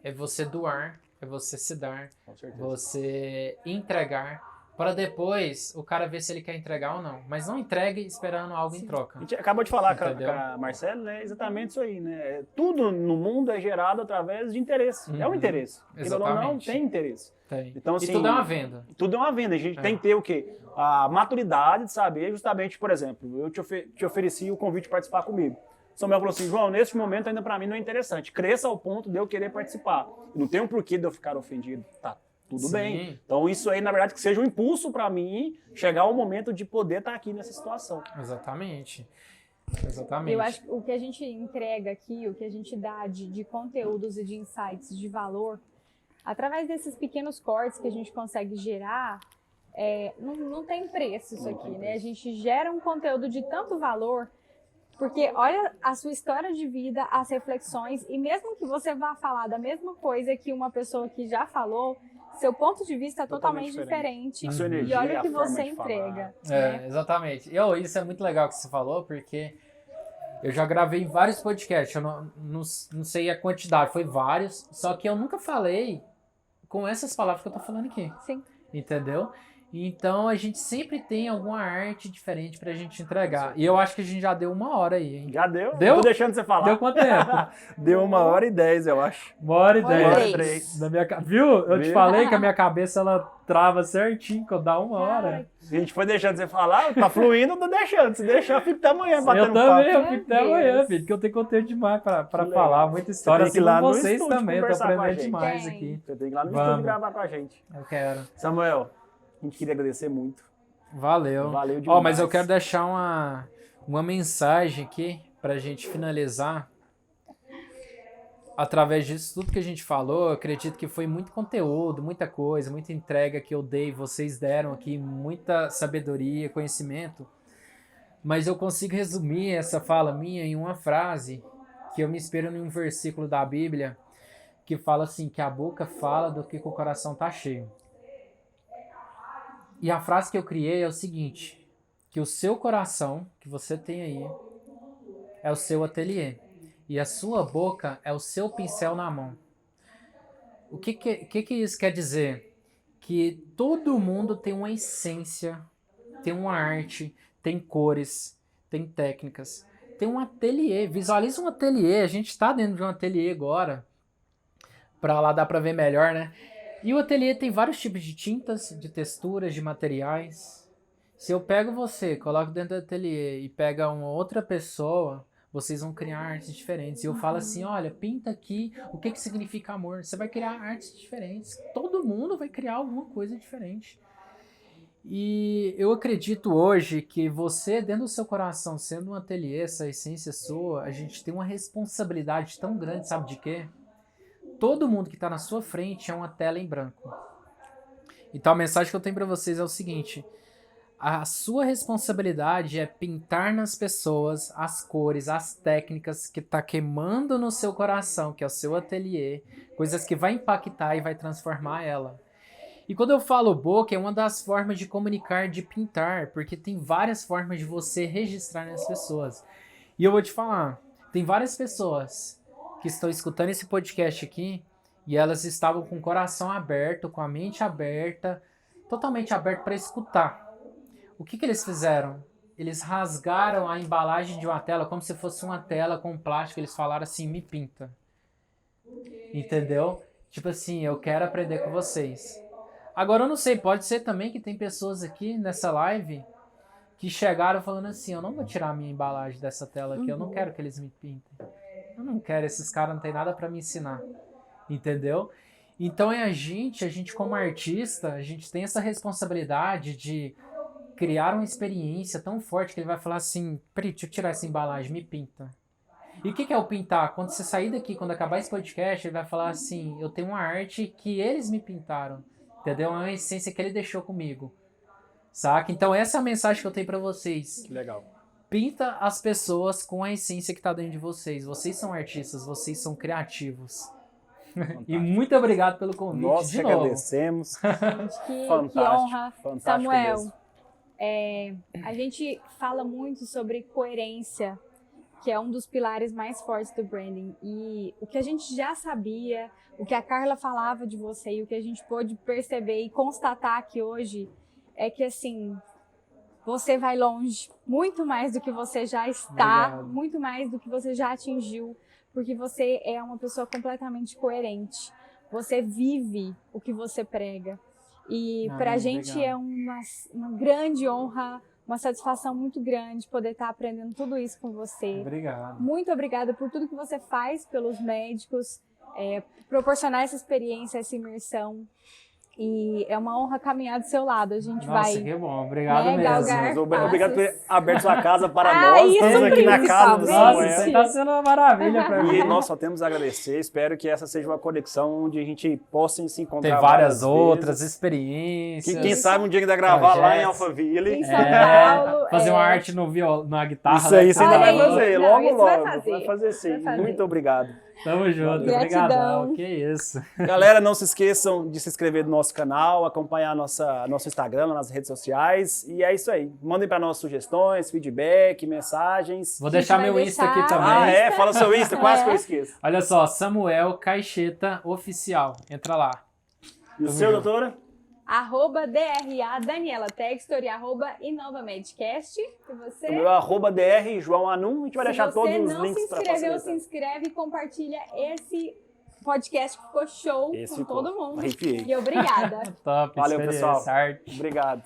É você doar, é você se dar, Com certeza. você entregar, para depois o cara ver se ele quer entregar ou não. Mas não entregue esperando algo em A troca. gente acabou de falar com Entendeu? a Marcela, né? Exatamente isso aí, né? Tudo no mundo é gerado através de interesse. É um interesse. Querendo ou não, Exatamente. tem interesse. Tem. Então, E assim, tudo é uma venda. Tudo é uma venda. A gente tem que ter o quê? A maturidade de saber justamente, por exemplo, eu te ofereci o convite de participar comigo. Samuel falou assim, João, neste momento ainda para mim não é interessante. Cresça ao ponto de eu querer participar. Não tem um porquê de eu ficar ofendido. Tá, tudo Sim. bem. Então isso aí, na verdade, que seja um impulso para mim chegar ao momento de poder estar aqui nessa situação. Exatamente. Exatamente. Eu acho que o que a gente entrega aqui, o que a gente dá de conteúdos e de insights de valor, através desses pequenos cortes que a gente consegue gerar, não tem preço isso aqui, né? A gente gera um conteúdo de tanto valor, porque olha a sua história de vida, as reflexões, e mesmo que você vá falar da mesma coisa que uma pessoa que já falou, seu ponto de vista é totalmente diferente. A sua E energia, olha o que a forma você de falar. entrega. né? Exatamente. Isso é muito legal que você falou, porque eu já gravei vários podcasts, eu não sei a quantidade, foi vários, só que eu nunca falei com essas palavras que eu tô falando aqui. Sim. Entendeu? Então a gente sempre tem alguma arte diferente pra gente entregar. E eu acho que a gente já deu 1 hora aí, hein? Já deu? Deu? Tô deixando você falar. Deu quanto tempo? Deu 1h10, eu acho. 1h10. 1h03. Viu? Eu te Viu? falei que a minha cabeça ela trava certinho quando dá 1 hora. A gente foi deixando você falar, tá fluindo, eu tô deixando. Se deixar, eu fico até amanhã batendo Eu também, papo. eu fico até Meu amanhã, Deus. filho, porque eu tenho conteúdo demais pra legal. falar, muita história, tem que assim ir lá como no vocês estúdio também, eu tô conversar com a aprendendo gente. demais Tem. aqui. Você tem que ir lá no Vamos. estúdio gravar com a gente. Eu quero. Samuel, a gente queria agradecer muito. Valeu. Valeu demais. Ó, mas eu quero deixar uma mensagem aqui pra gente finalizar. Através disso tudo que a gente falou, eu acredito que foi muito conteúdo, muita coisa, muita entrega que eu dei, vocês deram aqui, muita sabedoria, conhecimento. Mas eu consigo resumir essa fala minha em uma frase que eu me espelho em um versículo da Bíblia que fala assim, que a boca fala do que o coração tá cheio. E a frase que eu criei é o seguinte, que o seu coração, que você tem aí, é o seu ateliê. E a sua boca é o seu pincel na mão. O que isso quer dizer? Que todo mundo tem uma essência, tem uma arte, tem cores, tem técnicas, tem um ateliê. Visualiza um ateliê. A gente está dentro de um ateliê agora. Pra lá dá pra ver melhor, né? E o ateliê tem vários tipos de tintas, de texturas, de materiais. Se eu pego você, coloco dentro do ateliê e pega uma outra pessoa, vocês vão criar artes diferentes. E eu falo assim, olha, pinta aqui o que significa amor. Você vai criar artes diferentes. Todo mundo vai criar alguma coisa diferente. E eu acredito hoje que você, dentro do seu coração, sendo um ateliê, essa essência sua, a gente tem uma responsabilidade tão grande, sabe de quê? Todo mundo que está na sua frente é uma tela em branco. Então a mensagem que eu tenho para vocês é o seguinte: a sua responsabilidade é pintar nas pessoas as cores, as técnicas que está queimando no seu coração, que é o seu ateliê, coisas que vai impactar e vai transformar ela. E quando eu falo boca, é uma das formas de comunicar, de pintar, porque tem várias formas de você registrar nas pessoas. E eu vou te falar, tem várias pessoas que estão escutando esse podcast aqui e elas estavam com o coração aberto, com a mente aberta, totalmente aberto para escutar. O que eles fizeram? Eles rasgaram a embalagem de uma tela como se fosse uma tela com plástico. Eles falaram assim, me pinta. Entendeu? Tipo assim, eu quero aprender com vocês. Agora eu não sei, pode ser também que tem pessoas aqui nessa live que chegaram falando assim, eu não vou tirar a minha embalagem dessa tela aqui, eu não quero que eles me pintem. Eu não quero, esses caras não tem nada para me ensinar. Entendeu? Então é a gente como artista, a gente tem essa responsabilidade de criar uma experiência tão forte que ele vai falar assim, peraí, deixa eu tirar essa embalagem, me pinta. E o que é o pintar? Quando você sair daqui, quando acabar esse podcast, ele vai falar assim, eu tenho uma arte que eles me pintaram. Entendeu? É uma essência que ele deixou comigo. Saca? Então essa é a mensagem que eu tenho pra vocês. Que legal. Pinta as pessoas com a essência que tá dentro de vocês. Vocês são artistas, vocês são criativos. E muito obrigado pelo convite. Nós de que novo. agradecemos. Gente, que Fantástico, honra. fantástico Samuel, mesmo. a gente fala muito sobre coerência, que é um dos pilares mais fortes do branding. E o que a gente já sabia, o que a Carla falava de você e o que a gente pôde perceber e constatar aqui hoje é que, assim, você vai longe, muito mais do que você já está, Obrigado. muito mais do que você já atingiu, porque você é uma pessoa completamente coerente. Você vive o que você prega. E para a gente obrigado. é uma grande honra, uma satisfação muito grande poder estar aprendendo tudo isso com você. Obrigado. Muito obrigada por tudo que você faz pelos médicos, proporcionar essa experiência, essa imersão. E é uma honra caminhar do seu lado. A gente Nossa, vai... que bom. Obrigado né, mesmo. galgar Obrigado por ter passos. aberto sua casa para Ah, nós. isso Estamos aqui na casa do principalmente. Nossa, Samuel. você tá sendo uma maravilha pra mim. E nós só temos a agradecer. Espero que essa seja uma conexão onde a gente possa se encontrar. Tem várias vezes. outras experiências. Quem sabe um dia ainda gravar lá em Projetos. Alphaville. Em São Paulo. fazer uma arte no na guitarra. Isso aí você ainda Olha vai aí. fazer, Não, logo, isso logo. vai fazer. sim. Vai fazer. Muito obrigado. Tamo junto. Gratidão. Obrigadão. Que isso. Galera, não se esqueçam de se inscrever no nosso canal, acompanhar nosso Instagram, nas redes sociais. E é isso aí. Mandem para nós sugestões, feedback, mensagens. Vou A gente deixar vai meu Insta deixar- aqui também. Ah, é? Fala seu Insta, quase que eu esqueço. Olha só, Samuel Caixeta Oficial. Entra lá. E o seu, doutora? @DRA Daniela Textor e @InovaMedcast. E você? O meu @DR João Anum. A gente vai deixar todos os Se links você para não se inscreveu, se facilitar. inscreve e compartilha esse podcast que ficou show Esse com ficou. todo mundo. Arrepiei. E obrigada. Top. Valeu, experiência, pessoal. arte. Obrigado.